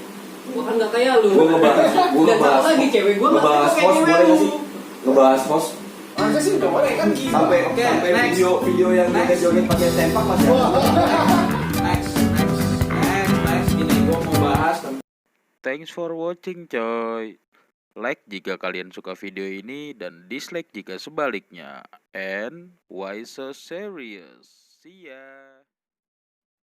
[SPEAKER 5] Gue kan gak kayak lu.
[SPEAKER 6] Gue ngebahas
[SPEAKER 5] Dan satu lagi cewek gue nggak
[SPEAKER 6] ngebahas
[SPEAKER 5] kayak
[SPEAKER 6] host
[SPEAKER 5] cewek
[SPEAKER 6] boleh
[SPEAKER 5] lu.
[SPEAKER 6] nggak sih? Ngebahas host
[SPEAKER 8] Harusnya sih udah boleh kan.
[SPEAKER 6] sampai
[SPEAKER 1] Oke,
[SPEAKER 6] sampai
[SPEAKER 1] next.
[SPEAKER 6] video yang joget-joget pakai sempak masih ada.
[SPEAKER 1] Next. Ini gue mau bahas tentang. Thanks for watching, coy. Like jika kalian suka video ini dan dislike jika sebaliknya. And why so serious? See ya.